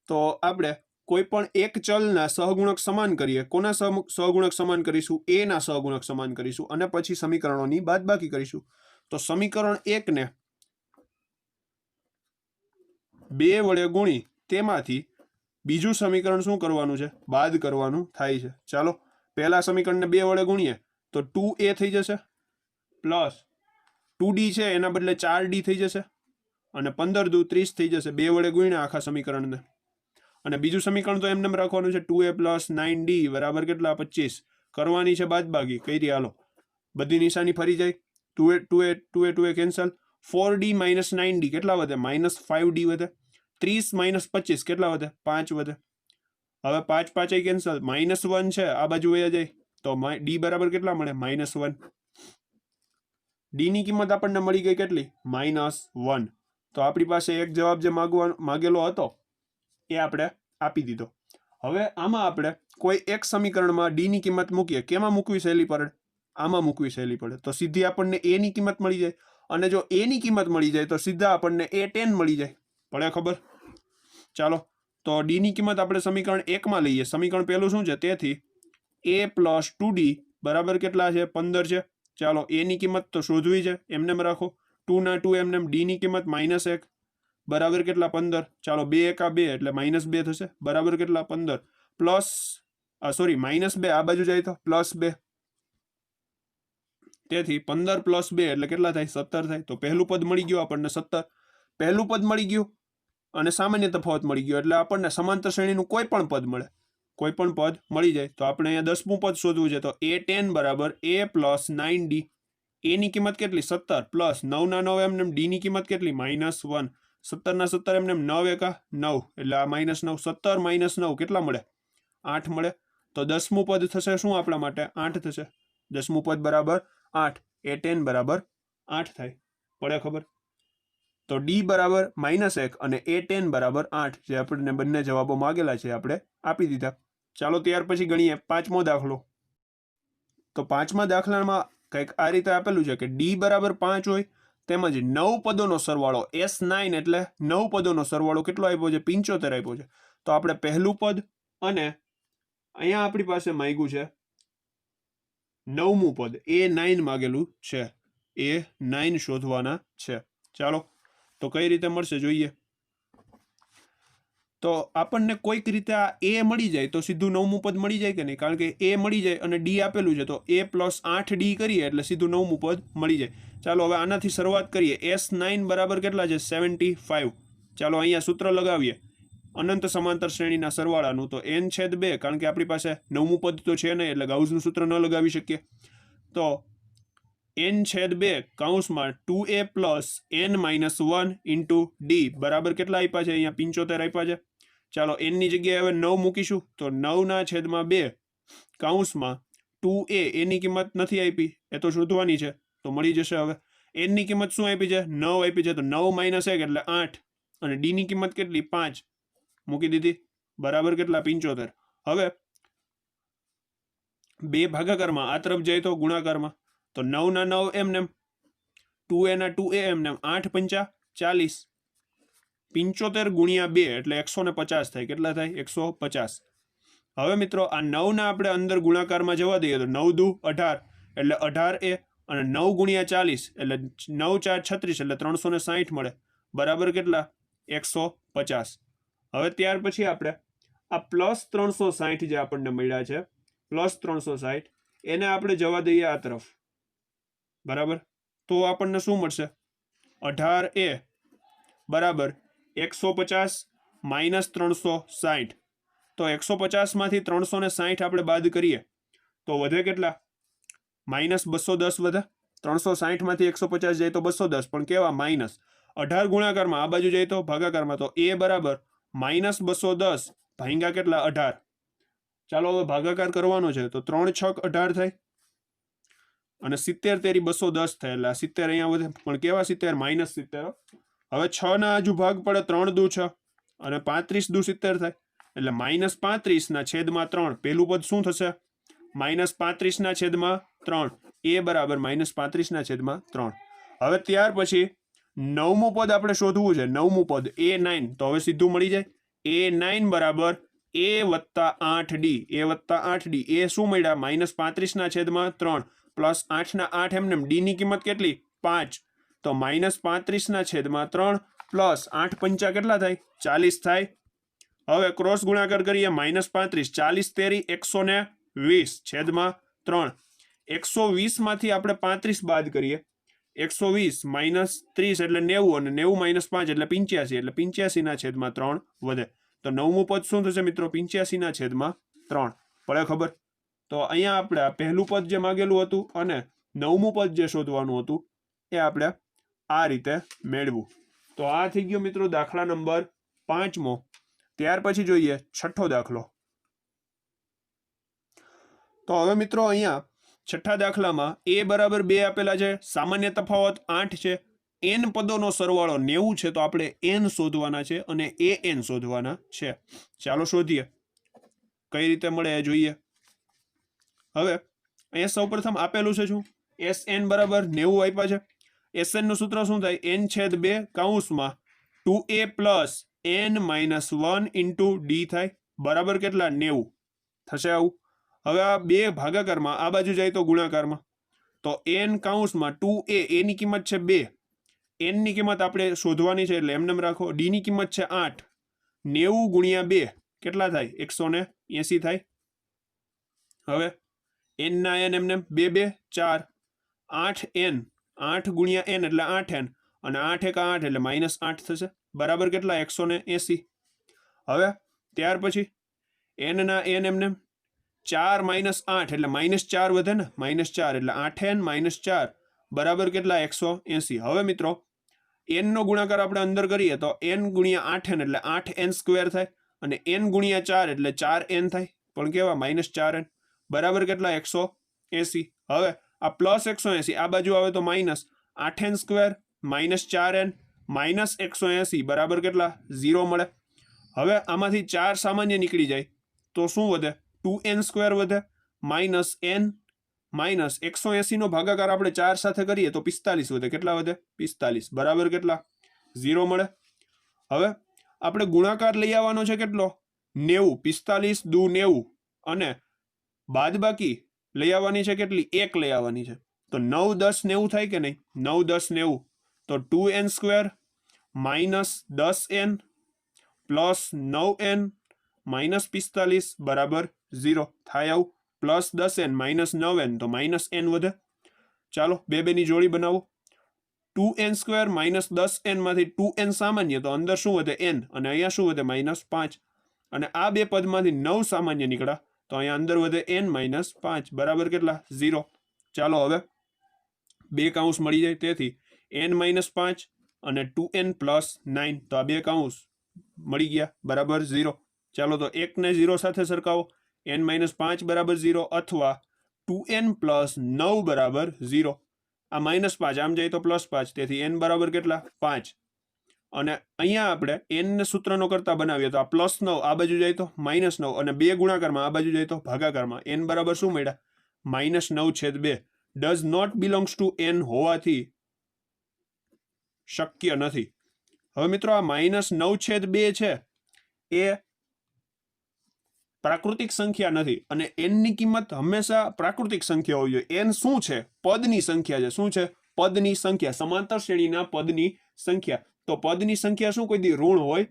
[SPEAKER 1] તો આપણે કોઈ પણ એક ચલના સહગુણક સમાન કરીએ. કોના સહગુણક સમાન કરીશું? એ ના સહગુણક સમાન કરીશું, અને પછી સમીકરણોની બાદબાકી કરીશું. તો સમીકરણ 1 ને 2 વડે ગુણી તેમાંથી બીજું સમીકરણ શું કરવાનું છે? બાદ કરવાનું થાય છે. ચાલો, પહેલા સમીકરણને 2 વડે ગુણીએ તો 2a થઈ જશે, પ્લસ 2d છે એના બદલે 4d થઈ જશે, અને 15 દુ 30 થઈ જશે. 2 વડે ગુણ્યા આખા સમીકરણને. અને બીજું સમીકરણ તો એમને રાખવાનું છે, 2a પ્લસ 9d બરાબર કેટલા? 25. કરવાની છે બાદબાકી. કઈ રીતે? હાલો, બધી નિશાની ફરી જાય. 2a cancel. 4d minus 9d કેટલા વધે? માઇનસ 5d વધે. 30 માઇનસ 25 કેટલા વધે? 5 વધે. હવે 5 5 કેન્સલ. -1 છે આ બાજુ વયા જાય, તો d બરાબર કેટલા મળે? -1. d ની કિંમત આપણને મળી ગઈ કેટલી? -1. તો આપણી પાસે એક જવાબ જે માગેલો હતો એ આપણે આપી દીધો. હવે આમાં આપણે કોઈ એક સમીકરણમાં ડી ની કિંમત મૂકીએ. કેમાં મૂકવી સહેલી પડે? આમાં મૂકવી સહેલી પડે. તો સીધી આપણને એ ની કિંમત મળી જાય, અને જો એ ની કિંમત મળી જાય તો સીધા આપણને A10 મળી જાય. પડે ખબર? ચાલો, તો ડી ની કિંમત આપણે સમીકરણ 1 માં લઈએ. સમીકરણ પહેલું શું છે? તેથી a પ્લસ 2d બરાબર કેટલા છે? 15 છે. ચાલો a ની કિંમત તો શોધવી છે, એમને રાખો 2 ના 2 એમને, d ની કિંમત -1 બરાબર કેટલા 15, ચાલો 2 એકા 2 એટલે -2 થશે બરાબર કેટલા 15 પ્લસ સોરી -2 આ બાજુ જાય તો +2, તેથી 15 + 2 એટલે કેટલા થાય 17 થાય. તો પહેલું પદ મળી ગયું આપણને 17, પહેલું પદ મળી ગયું અને સામાન્ય તફાવત મળી ગયો એટલે આપણને સમાંતર શ્રેણીનું કોઈ પણ પદ મળે, કોઈ પણ પદ મળી જાય. તો આપણે અહીંયા 10મું પદ શોધવું છે, તો a10 બરાબર a + 9d, a ની કિંમત કેટલી 17 પ્લસ 9 ના 9 એમને, d ની કિંમત કેટલી -1, 17 ના 17 એમને 9 એકા 9 એટલે આ -9, 17 - 9 કેટલા મળે 8 મળે. તો 10મું પદ થશે શું આપણા માટે 8 થશે, 10મું પદ બરાબર 8, a10 બરાબર 8 થાય. પડે ખબર? તો d બરાબર -1 અને a10 બરાબર 8 જે આપણને બંને જવાબો માગેલા છે આપણે આપી દીધા. ચાલો ત્યાર પછી ગણીએ 5મો દાખલો. તો 5મા દાખલામાં કંઈક આ રીતે આપેલું છે કે d બરાબર 5 હોય તેમજ 9 પદોનો સરવાળો S9 એટલે 9 પદોનો સરવાળો કેટલો આપ્યો છે 75 આપ્યો છે. તો આપણે પહેલું પદ અને અહીંયા આપણી પાસે માંગ્યું છે 9મું પદ A9 માગેલું છે, A9 શોધવાના છે. ચાલો તો કઈ રીતે મળશે જોઈએ. તો આપણને કોઈક રીતે આ a મળી જાય તો સીધું 9મું પદ મળી જાય કે નહીં, કારણ કે a મળી જાય અને d આપેલું છે તો a + 8d કરીએ એટલે સીધું 9મું પદ મળી જાય. ચાલો હવે આનાથી શરૂઆત કરીએ. S9 બરાબર કેટલા છે 75. ચાલો અહીંયા સૂત્ર લગાવીએ અનંત સમાંતર શ્રેણીના સરવાળાનું. તો n/2 કારણ કે આપણી પાસે 9મું પદ તો છે નહીં એટલે ગાઉસનું સૂત્ર ન લગાવી શકીએ. તો n/2 કૌંસમાં 2a + n - 1 * d બરાબર કેટલા આપ્યા છે અહીંયા 75 આપ્યા છે. ચાલો n ની જગ્યાએ હવે 9 મૂકીશું તો 9/2 કૌંસમાં 2a, a ની કિંમત નથી આપી એ તો શોધવાની છે તો મળી જશે. હવે n ની કિંમત શું આપી છે 9 આપી છે, તો 9 - 1 એટલે 8 અને d ની કિંમત કેટલી 5 મૂકી દીધી બરાબર કેટલા 75. હવે બે ભાગાકારમાં આ તરફ જાય તો ગુણાકારમાં, તો 9 ના 9 એમને, 2a ના 2a એમને, 8 × 5 = 40, 75 × 2 એટલે 150 થાય. કેટલા થાય 150. હવે મિત્રો આ 9 ના આપણે અંદર ગુણાકારમાં જવા દઈએ તો 9 દુ 18 એટલે 18a અને 9 × 40 એટલે 9 × 4 = 36 એટલે 360 મળે બરાબર કેટલા 150. હવે ત્યાર પછી આપણે આ +360 જે આપણને મળ્યા છે +360 એને આપણે જવા દઈએ આ તરફ બરાબર. તો આપણને શું મળશે 18a બરાબર 150 - 360. તો 150 માંથી 360 આપણે બાદ કરીએ તો વધે કેટલા -210 વધે. 360 માંથી 150 જાય તો 210 પણ કેવા -18 ગુણાકારમાં આ બાજુ જાય તો ભાગાકારમાં, તો a બરાબર -210 ભાગ્યા કેટલા 18. ચાલો હવે ભાગાકાર કરવાનો છે તો 3 × 6 = 18 થાય અને 70 તેરી 210 થાય એટલે 70 અહીંયા વધે પણ કેવા 70 -70. હવે 6 ના હજુ ભાગ પડે 3 દુ 6 અને 35 દુ 70 થાય એટલે -35/3 પેલું પદ શું થશે -35/3, a બરાબર -35/3. હવે ત્યાર પછી 9મું પદ આપણે શોધવું છે, 9મું પદ a9. તો હવે સીધું મળી જાય a9 બરાબર a + 8d, a + 8d એ શું મળ્યા -35/3 પ્લસ 8 ના 8 એમને, d ની કિંમત કેટલી 5 તો -35/3 પ્લસ 8 × 5 કેટલા થાય 40 થાય. હવે ક્રોસ ગુણાકાર કરીએ -35 40 તેરી 120/3 120 માંથી આપણે 35 બાદ કરીએ 120 - 30 એટલે 90 અને 90 - 5 એટલે 85 એટલે 85/3 વધે. તો 9મું પદ શું થશે મિત્રો 85/3. પડે ખબર? તો અહીંયા આપણે પહેલું પદ જે માગેલું હતું અને 9મું પદ જે શોધવાનું હતું એ આપણે આ રીતે મેળવું. તો આ થઈ ગયો મિત્રો દાખલા નંબર 5મો. ત્યાર પછી જોઈએ 6થો દાખલો. તો હવે મિત્રો અહીંયા 6થા દાખલામાં a બરાબર 2 આપેલા છે, સામાન્ય તફાવત 8 છે, n પદોનો સરવાળો 90 છે, તો આપણે n શોધવાના છે અને an શોધવાના છે. ચાલો શોધીએ કઈ રીતે મળે એ જોઈએ. હવે અહીંયા સૌપ્રથમ આપેલું છે શું Sn બરાબર 90 આપ્યા છે. Sn નું સૂત્ર શું થાય n/2 કૌંસમાં 2a + n - 1 * d થાય બરાબર કેટલા 90 થશે આવું. હવે આ બે ભાગાકારમાં આ બાજુ જાય તો ગુણાકારમાં, તો n કૌંસમાં 2a a ની કિંમત છે 2, n ની કિંમત આપણે શોધવાની છે એટલે એમને રાખો. d ની કિંમત છે 8, 90 ગુણ્યા 2 કેટલા થાય? 180 થાય. હવે n ના n એમને 2 2 4, 8n, 8 ગુણ્યા n એટલે 8n, અને 8 એકા 8 એટલે -8 થશે. બરાબર કેટલા? 180. હવે ત્યાર પછી n ના n એમને 4 - 8 એટલે -4 વધે ને, -4 એટલે 8n - 4 બરાબર કેટલા? 180. હવે મિત્રો n નો ગુણાકાર આપણે અંદર કરીએ તો n ગુણ્યા 8n એટલે 8n² થાય, અને n ગુણ્યા 4 એટલે 4n થાય, પણ કેવા? -4n બરાબર કેટલા? 180. હવે આ પ્લસ 180 આ બાજુ આવે તો -8n² -4n -180 બરાબર કેટલા? 0 મળે. હવે આમાંથી 4 સામાન્ય નીકળી જાય તો શું વધે? 2n² વધે, -n -180 નો ભાગાકાર આપણે 4 સાથે કરીએ તો 45 વધે. કેટલા વધે? 45 બરાબર કેટલા? 0 મળે. હવે આપણે ગુણાકાર લઈ આવવાનો છે કેટલો? 90. 45 દુ 90, અને બાદબાકી લઈ આવવાની છે કેટલી? 1 લઈ આવવાની છે. તો 9 10 90 થાય કે નહીં? 9 10 90, તો 2n² -10n પ્લસ 9n -45 બરાબર 0 થાય. આવું પ્લસ 10n -9n તો -n વધે. ચાલો બે બેની જોડી બનાવો. 2n² -10n માંથી 2n સામાન્ય, તો અંદર શું વધે? n, અને અહીંયા શું વધે? -5, અને આ બે પદમાંથી 9 સામાન્ય નીકળ્યા તો અહીંયા અંદર વધે n -5 બરાબર કેટલા? 0. ચાલો હવે બે કૌંસ મળી જાય, તેથી n -5 અને 2n + 9, તો આ બે કૌંસ મળી ગયા બરાબર 0. ચાલો તો 1 ને 0 સાથે સરખાવો. n -5 બરાબર 0 અથવા 2n + 9 બરાબર 0. આ -5 આમ જાય તો +5, તેથી n બરાબર કેટલા? 5. અને અહીંયા આપણે n ને સૂત્રનો કરતા બનાવીએ તો આ +9 આ બાજુ જાય તો -9, અને બે ગુણાકારમાં આ બાજુ જાય તો ભાગાકારમાં. n બરાબર શું મળ્યા? -9/2. Does not belongs to n હોવાથી શક્ય નથી. હવે મિત્રો આ -9/2 છે એ પ્રાકૃતિક સંખ્યા નથી, અને n ની કિંમત હંમેશા પ્રાકૃતિક સંખ્યા હોવી જોઈએ. n શું છે? પદની સંખ્યા છે. શું છે? પદની સંખ્યા. સમાંતર શ્રેણીના પદની સંખ્યા. તો પદની સંખ્યા શું કોઈ દી ઋણ હોય,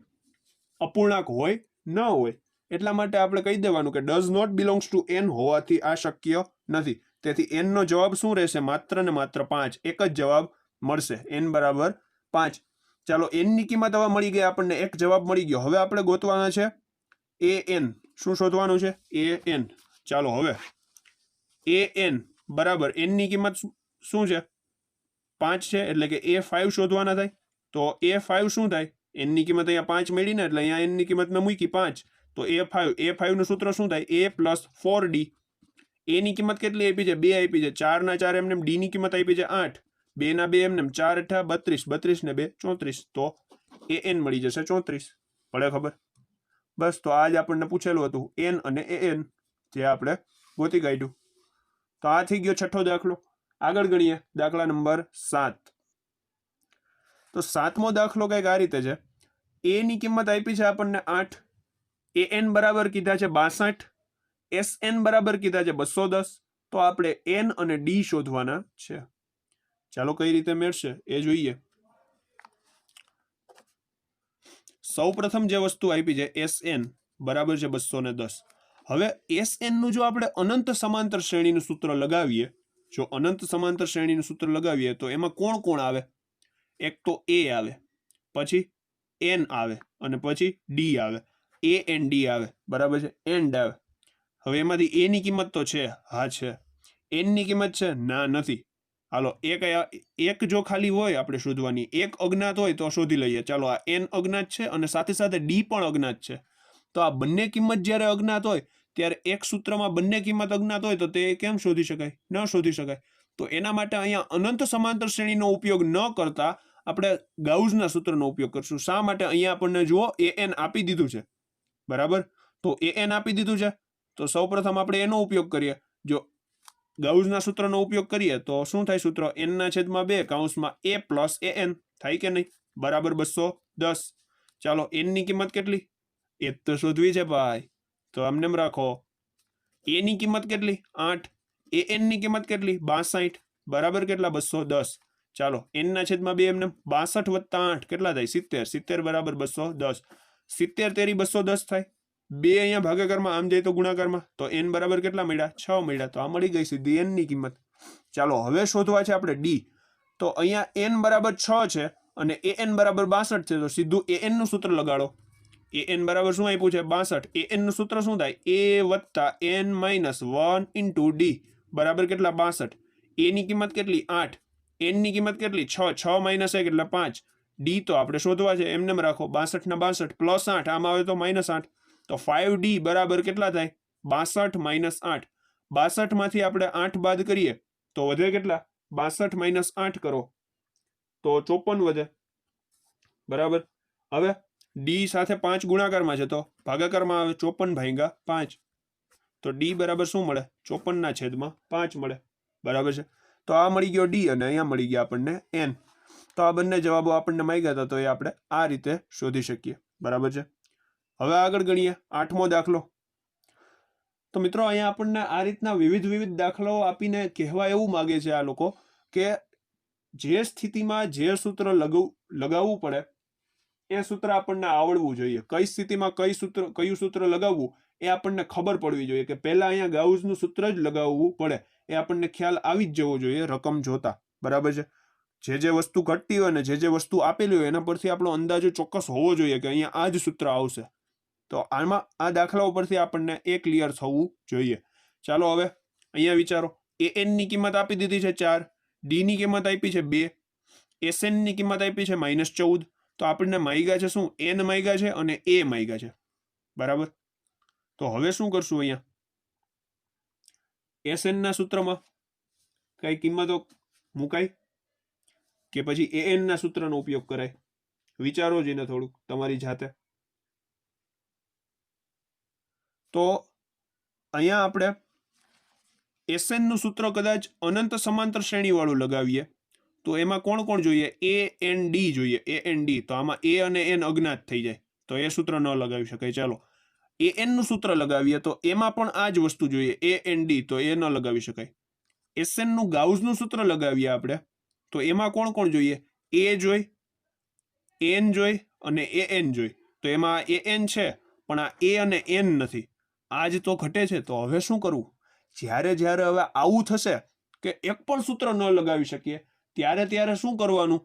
[SPEAKER 1] અપૂર્ણાંક હોય ન હોય. એટલા માટે આપણે કહી દેવાનું કે does not belongs to n હોવાથી આ શક્ય નથી. તેથી n નો જવાબ શું રહેશે? માત્ર ને માત્ર 5. એક જ જવાબ મળશે, n બરાબર 5. ચાલો n ની કિંમત હવે મળી ગઈ આપણને, એક જવાબ મળી ગયો. હવે આપણે ગોતવાના છે an. શું શોધવાનું છે? an. ચાલો હવે an બરાબર n ની કિંમત શું છે? 5 છે, એટલે કે a5 શોધવાના થાય. તો a5 શું થાય? n ની કિંમત અહીંયા 5 મળી ને, એટલે અહીંયા n ની કિંમત મેં મૂકી 5. તો a5 નું સૂત્ર શું થાય? a + 4d. a ની કિંમત કેટલી આપી છે? 2 આપી છે. 4 ના 4 એમને, d ની કિંમત આપી છે 8, 2 ના 2 એમને, 4 × 8 = 32, 32 ને 2 34. તો an મળી જશે 34. પડે ખબર? બસ, તો આજ આપણને પૂછેલું હતું n અને an, જે આપણે ગોતી કાઢ્યું. તો આ થઈ ગયો છઠ્ઠો દાખલો. આગળ ગણીએ દાખલા નંબર 7. તો 7મો દાખલો કંઈક આ રીતે છે. a ની કિંમત આપી છે આપણને 8, an બરાબર કીધા છે 62, sn બરાબર કીધા છે 210. તો આપણે n અને d શોધવાના છે. ચાલો કઈ રીતે મેળશે એ જોઈએ. સૌ પ્રથમ જે વસ્તુ આપી છે sn બરાબર છે 210. હવે sn નું જો આપણે અનંત સમાંતર શ્રેણીનું સૂત્ર લગાવીએ, જો અનંત સમાંતર શ્રેણીનું સૂત્ર લગાવીએ તો એમાં કોણ કોણ આવે? એક તો a આવે, પછી n આવે, અને પછી d આવે. a and d આવે બરાબર છે, એન્ડ આવે. હવે એમાંથી a ની કિંમત તો છે, હા છે. n ની કિંમત છે, ના નથી. હાલો એક જો ખાલી હોય આપણે શોધવાની, એક અજ્ઞાત હોય તો શોધી લઈએ. ચાલો આ n અજ્ઞાત છે અને સાથે સાથે d પણ અજ્ઞાત છે. તો આ બંને કિંમત જ્યારે અજ્ઞાત હોય ત્યારે એક સૂત્રમાં બંને કિંમત અજ્ઞાત હોય તો તે કેમ શોધી શકાય? ન શોધી શકાય. તો એના માટે અહીંયા અનંત સમાંતર શ્રેણીનો ઉપયોગ ન કરતા આપણે ગાઉસના સૂત્રનો ઉપયોગ કરશું. શા માટે? અહીંયા આપણને જુઓ an આપી દીધું છે બરાબર. તો an આપી દીધું છે તો સૌપ્રથમ આપણે એનો ઉપયોગ કરીએ. જો ગાઉસના સૂત્રનો ઉપયોગ કરીએ તો શું થાય સૂત્ર? n/2 કૌંસમાં a + an થાય કે નહીં? બરાબર 210. ચાલો n ની કિંમત કેટલી? એ તો શોધવી છે ભાઈ, તો એમને રાખો. a ની કિંમત કેટલી? 8. an ની કિંમત કેટલી? 62. બરાબર કેટલા 210. ચાલો n ના છેદમાં 2 એમને 62 + 8 કેટલા થાય 70. 70 બરાબર 210. 70 તેરી 210 થાય. 2 અહીંયા ભાગાકારમાં આમ જાય તો ગુણાકારમાં, તો n બરાબર કેટલા મળ્યા 6 મળ્યા. તો આ મળી ગઈ સીધી n ની કિંમત. ચાલો હવે શોધવા છે આપણે d. તો અહીંયા n બરાબર 6 છે અને an બરાબર 62 છે, તો સીધું an નું સૂત્ર લગાડો. an બરાબર શું આપ્યું છે 62. an નું સૂત્ર શું થાય a + n - 1 * d બરાબર કેટલા 62. a ની કિંમત કેટલી 8, n ની કિંમત કેટલી 6, 6 - 1 એટલે 5. d તો આપણે શોધવા છે, એમને રાખો 62 ના 62 + 8 આમ આવે તો -8. તો 5d બરાબર કેટલા થાય 62 - 8. 62 માંથી આપણે 8 બાદ કરીએ તો વધે કેટલા 62 - 8 કરો તો 54 વધે. બરાબર. હવે d સાથે 5 ગુણાકારમાં છે તો ભાગાકારમાં આવે 54 / 5. તો d બરાબર શું મળે 54 ના છેદમાં 5 મળે. બરાબર છે. તો આ મળી ગયો d અને અહીંયા મળી ગયા આપણને n. તો આ બંને જવાબો આપણને માંગ્યા હતા, તો એ આપણે આ રીતે શોધી શકીએ. બરાબર છે. હવે આગળ ગણીએ 8મો દાખલો. તો મિત્રો અહીંયા આપણને આ રીતના વિવિધ દાખલાઓ આપીને કહેવા એવું માગે છે આ લોકો કે જે સ્થિતિમાં જે સૂત્ર લગાવવું પડે એ સૂત્ર આપણને આવડવું જોઈએ. કઈ સ્થિતિમાં કયું સૂત્ર લગાવવું એ આપણને ખબર પડવી જોઈએ કે પહેલા અહીંયા ગાઉસનું સૂત્ર જ લગાવવું પડે, એ આપણને ખ્યાલ આવી જ જવો જોઈએ રકમ જોતા. બરાબર છે. જે વસ્તુ ઘટતી હોય ને જે વસ્તુ આપેલી હોય એના પરથી આપણો અંદાજો ચોક્કસ હોવો જોઈએ કે અહીંયા આ જ સૂત્ર આવશે. તો આમાં આ દાખલાઓ પરથી આપણને એ ક્લિયર થવું જોઈએ. ચાલો હવે અહીંયા વિચારો. an ની કિંમત આપી દીધી છે 4, d ની કિંમત આપી છે 2, sn ની કિંમત આપી છે -14. તો આપણને માગ્યા છે શું n માગ્યા છે અને a માગ્યા છે. બરાબર. તો હવે શું કરશું અહીંયા sn ના સૂત્રમાં કઈ કિંમતો મુકાય કે પછી an ના સૂત્રનો ઉપયોગ કરાય? વિચારો જઈને થોડુંક તમારી જાતે. તો અહીંયા આપણે sn નું સૂત્ર કદાચ અનંત સમાંતર શ્રેણી વાળું લગાવીએ તો એમાં કોણ કોણ જોઈએ a n d જોઈએ. a n d તો આમાં a અને n અજ્ઞાત થઈ જાય, તો એ સૂત્ર ન લગાવી શકાય. ચાલો an નું સૂત્ર લગાવીએ તો એમાં પણ આ જ વસ્તુ જોઈએ a n d, તો એ ન લગાવી શકાય. sn નું ગાઉસનું સૂત્ર લગાવીએ આપણે તો એમાં કોણ કોણ જોઈએ a જોઈ, n જોઈ અને an જોઈ. તો એમાં an છે પણ આ a અને n નથી. આ જ તો ઘટે છે. તો હવે શું કરવું? જ્યારે હવે આવું થશે કે એક પણ સૂત્ર ન લગાવી શકીએ ત્યારે શું કરવાનું?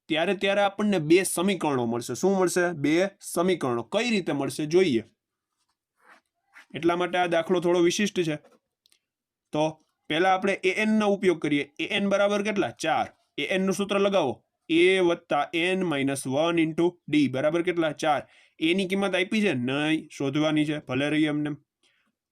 [SPEAKER 1] ત્યારે આપણને 2 સમીકરણો મળશે. શું મળશે? 2 સમીકરણો. કઈ રીતે મળશે જોઈએ. એટલા માટે આ દાખલો થોડો વિશિષ્ટ છે. તો પહેલા આપણે an નો ઉપયોગ કરીએ. an બરાબર કેટલા 4. an નું સૂત્ર લગાવો a + n - 1 * d બરાબર કેટલા 4. a ની કિંમત આપી છે નહીં, શોધવાની છે. ભલે રહી એમને.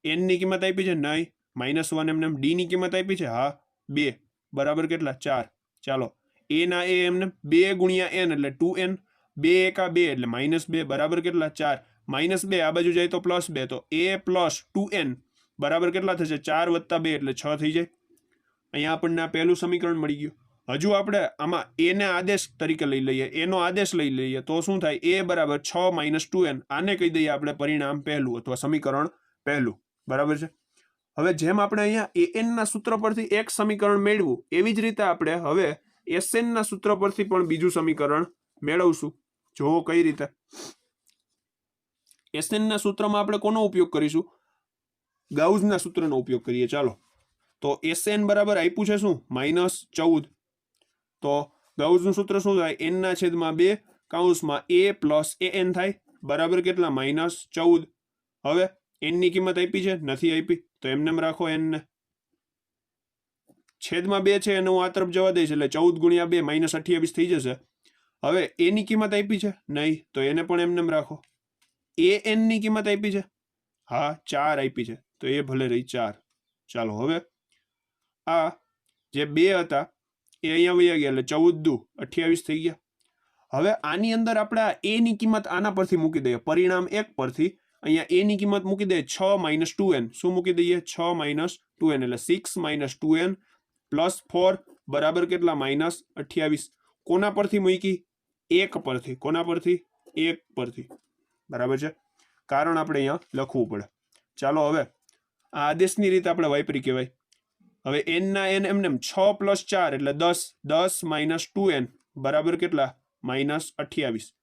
[SPEAKER 1] n ની કિંમત આપી છે નહીં, -1 એમને. d ની કિંમત આપી છે હા 2 બરાબર કેટલા 4. ચાલો a ના a એમને 2 × n એટલે 2n, 2 × 1 = 2 એટલે -2 બરાબર કેટલા 4. -2 આ બાજુ જાય તો +2, તો a + 2n બરાબર કેટલા થશે 4 + 2 એટલે 6 થઈ જાય. અહીંયા આપણને આ પહેલું સમીકરણ મળી ગયું. હજુ આપણે આમાં a ને આદેશ તરીકે લઈ લઈએ, a નો આદેશ લઈ લઈએ તો શું થાય a બરાબર 6 - 2n. આને કહી દઈએ આપણે પરિણામ પહેલું અથવા સમીકરણ પહેલું. બરાબર છે. હવે જેમ આપણે અહીંયા an ના સૂત્ર પરથી એક સમીકરણ મેળવું એવી જ રીતે આપણે હવે sn ના સૂત્ર પરથી પણ બીજું સમીકરણ મેળવશું. જોવો કઈ રીતે. sn ના સૂત્રમાં આપણે કોનો ઉપયોગ કરીશું? ગાઉસના સૂત્રનો ઉપયોગ કરીએ. ચાલો તો sn બરાબર આપ્યું છે શું -14. તો ગાઉસનું સૂત્ર શું થાય n/2 કૌંસમાં a + an થાય બરાબર કેટલા -14. હવે n ની કિંમત આપી છે નથી આપી તો એમને રાખો n ને. છેદમાં 2 છે એને હું આ તરફ જવા દઈશ એટલે 14 × 2 -28 થઈ જશે. હવે a ની કિંમત આપી છે નહીં તો એને પણ એમને રાખો. an ની કિંમત આપી છે હા 4 આપી છે તો એ ભલે રહી 4. ચાલો હવે આ જે 2 હતા એ અહીંયા વયા ગયા એટલે 14 × 2 = 28 થઈ ગયા. હવે આની અંદર આપણે આ a ની કિંમત આના પરથી મૂકી દઈએ. પરિણામ 1 પરથી અહીંયા a ની કિંમત મૂકી દઈએ 6 - 2n. શું મૂકી દઈએ 6 - 2n એટલે 6 - 2n + 4 બરાબર કેટલા -28. કોના પરથી મૂકી 1 પરથી. કોના પરથી 1 પરથી. બરાબર છે. કારણ આપણે અહીંયા લખવું પડે. ચાલો હવે આ આદેશની રીત આપણે વાપરી કહેવાય. હવે n ના n એમને 6 + 4 એટલે 10, 10 - 2n બરાબર કેટલા? -28.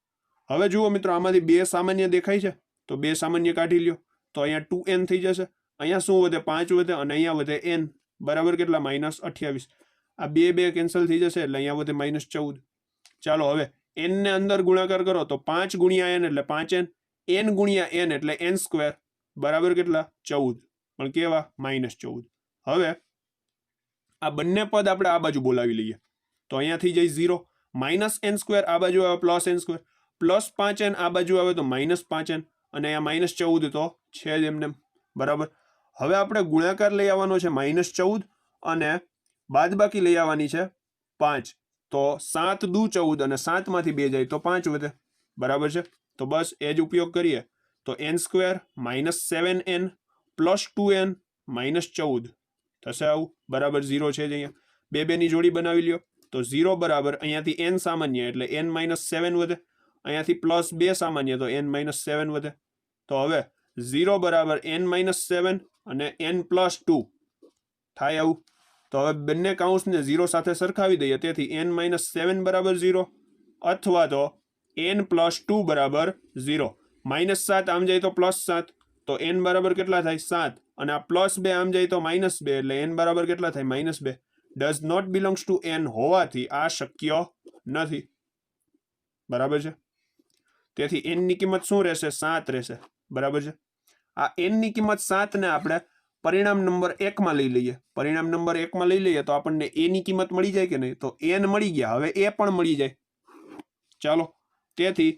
[SPEAKER 1] હવે જુઓ મિત્રો, આમાંથી બે સામાન્ય દેખાય છે, તો બે સામાન્ય કાઢી લ્યો, તો અહીંયા 2n થઈ જશે. અહીંયા શું વધે? 5 વધે, અને અહીંયા વધે n બરાબર કેટલા? -28. આ બે કેન્સલ થઈ જશે એટલે અહીંયા વધે -14. ચાલો હવે n ને અંદર ગુણાકાર કરો તો 5 × n એટલે 5n, n × n એટલે n² બરાબર કેટલા? 14. પણ કેવા? -14. હવે આ બંને પદ આપણે આ બાજુ બોલાવી લઈએ તો અહીંયા થઈ જાય 0. -n² આ બાજુ આવે +n², +5n આ બાજુ આવે તો -5n, અને અહીંયા -14 તો છે જ એમને બરાબર. હવે આપણે ગુણાકાર લઈ આવવાનો છે -14 અને બાદબાકી લઈ આવવાની છે 5. તો 7 દુ 14 અને 7 માંથી 2 જાય તો 5 વધે બરાબર છે. તો બસ એ જ ઉપયોગ કરીએ તો n² -7n + 2n -14 થશે આવું બરાબર. 0 છે જ અહીંયા, બે ની જોડી બનાવી લ્યો તો 0 બરાબર અહીંયાથી n સામાન્ય એટલે n - 7 વધે, અહીંયાથી +2 સામાન્ય તો n - 7 વધે. તો હવે 0 બરાબર n - 7 અને n + 2 થાય આવું. તો હવે બંને કાઉન્સને 0 સાથે સરખાવી દઈએ, તેથી n - 7 બરાબર 0 અથવા તો n + 2 બરાબર 0. -7 આમ જાય તો +7, તો n બરાબર કેટલા થાય? 7. અને આ +2 આમ જાય તો -2 એટલે n બરાબર કેટલા થાય? -2. Does not belongs to n હોવાથી આ શક્ય નથી બરાબર છે. તેથી n ની કિંમત શું રહેશે? 7 રહેશે બરાબર છે. આ n ની કિંમત 7 ને આપણે પરિણામ નંબર 1 માં લઈ લઈએ. પરિણામ નંબર 1 માં લઈ લઈએ તો આપણને a ની કિંમત મળી જાય કે નહીં? તો n મળી ગયા, હવે a પણ મળી જાય. ચાલો, તેથી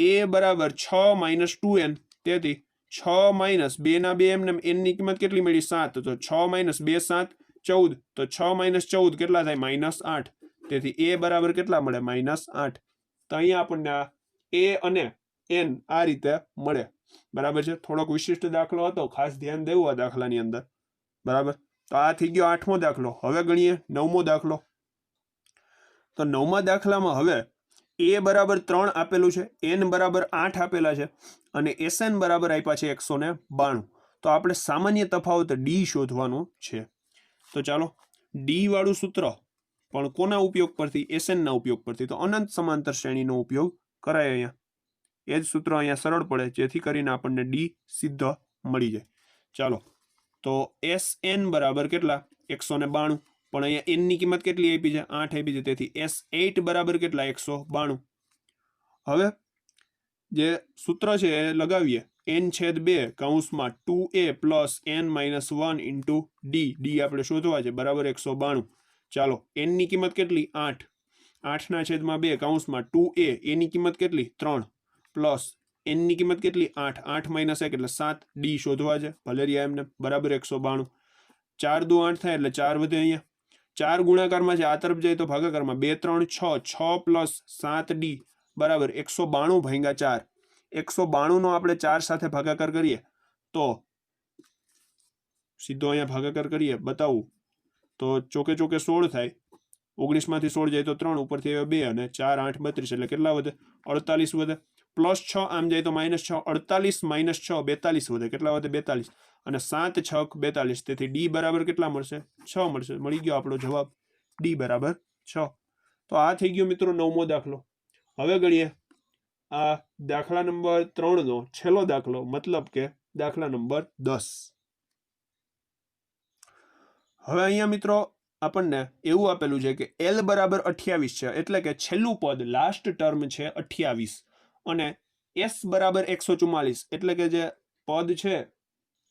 [SPEAKER 1] a બરાબર 6 - 2n, તેથી 6 - 2 ના 2 એમને n ની કિંમત કેટલી મળી? 7. તો 6 - 2 7 14, તો 6 - 14 કેટલા થાય? -8. તેથી a બરાબર કેટલા મળે? -8. તો અહીંયા આપણને આ a અને n આ રીતે મળે બરાબર છે. થોડોક વિશિષ્ટ દાખલો હતો, ખાસ ધ્યાન દેવું આ દાખલાની અંદર બરાબર. તો આ થઈ ગયો 8મો દાખલો. હવે ગણીએ 9મો દાખલો. તો 9મા દાખલામાં હવે a બરાબર 3 આપેલું છે, n બરાબર 8 આપેલા છે, અને sn બરાબર આપ્યા છે 192. તો આપણે સામાન્ય તફાવત d શોધવાનું છે. તો ચાલો, d વાળું સૂત્ર પણ કોના ઉપયોગ પરથી? sn ના ઉપયોગ પરથી. તો અનંત સમાંતર શ્રેણીનો ઉપયોગ કરાય અહીંયા. એ જ સૂત્ર અહીંયા સરળ પડે, જેથી કરીને આપણને d સીધો મળી જાય. ચાલો, તો sn બરાબર કેટલા? 192. પણ અહીંયા n ની કિંમત કેટલી આપી છે? 8 આપી છે, તેથી s8 બરાબર કેટલા? 192. હવે જે સૂત્ર છે એ લગાવીએ. n/2 કૌંસમાં 2a + n - 1 × d આપણે શોધવા છે બરાબર 192. ચાલો, n ની કિંમત કેટલી? 8. 8/2 કૌંસમાં 2a, a ની કિંમત કેટલી? 3 પ્લસ n ની કિંમત કેટલી? 8. 8 - 1 એટલે 7. d શોધવા છે ભલે રહ્યા એમને બરાબર 192. 4 દુ 8 થાય એટલે 4 વધે. અહીંયા 4 ગુણાકારમાં છે, આ તરફ જાય તો ભાગાકારમાં 2 3 6, 6 + 7d બરાબર 192 ભાગ્યા 4. 192 નો આપણે 4 સાથે ભાગાકાર કરીએ તો સીધો અહીંયા ભાગાકાર કરીએ બતાવું તો ચોકે ચોકે 16 થાય. 19 માંથી 16 જાય તો 3, ઉપરથી 2 અને 4 8 32 એટલે કેટલા વધે? 48 વધે. +6 આમ જાય તો -6, 48 - 6 42 વધે. કેટલા વધે? 42. અને 7 × 6 42, તેથી d બરાબર કેટલા મળશે? 6 મળશે. મળી ગયો આપણો જવાબ, d બરાબર 6. તો આ થઈ ગયો મિત્રો 9મો દાખલો. હવે ગણીએ આ દાખલા નંબર 3 નો છેલ્લો દાખલો, મતલબ કે દાખલા નંબર 10. હવે અહીંયા મિત્રો આપણને એવું આપેલું છે કે l બરાબર 28 છે, એટલે કે છેલ્લું પદ લાસ્ટ ટર્મ છે 28, અને s બરાબર 144, એટલે કે જે પદ છે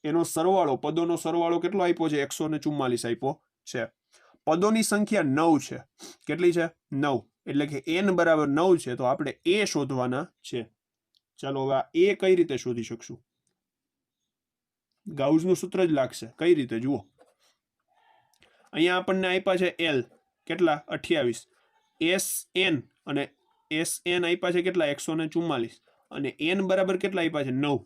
[SPEAKER 1] એનો સરવાળો, પદોનો સરવાળો કેટલો આપ્યો છે? 144 આપ્યો છે. પદોની સંખ્યા 9 છે. કેટલી છે? 9. એટલે કે n બરાબર 9 છે, તો આપણે a શોધવાના છે. ચાલો, હવે આ a કઈ રીતે શોધી શકશું? ગાઉસનું સૂત્ર જ લાગશે. કઈ રીતે? જુઓ, અહીંયા આપણને આપ્યા છે l કેટલા? 28. sn અને sn આપ્યા છે કેટલા? 144. અને n બરાબર કેટલા આપ્યા છે? 9.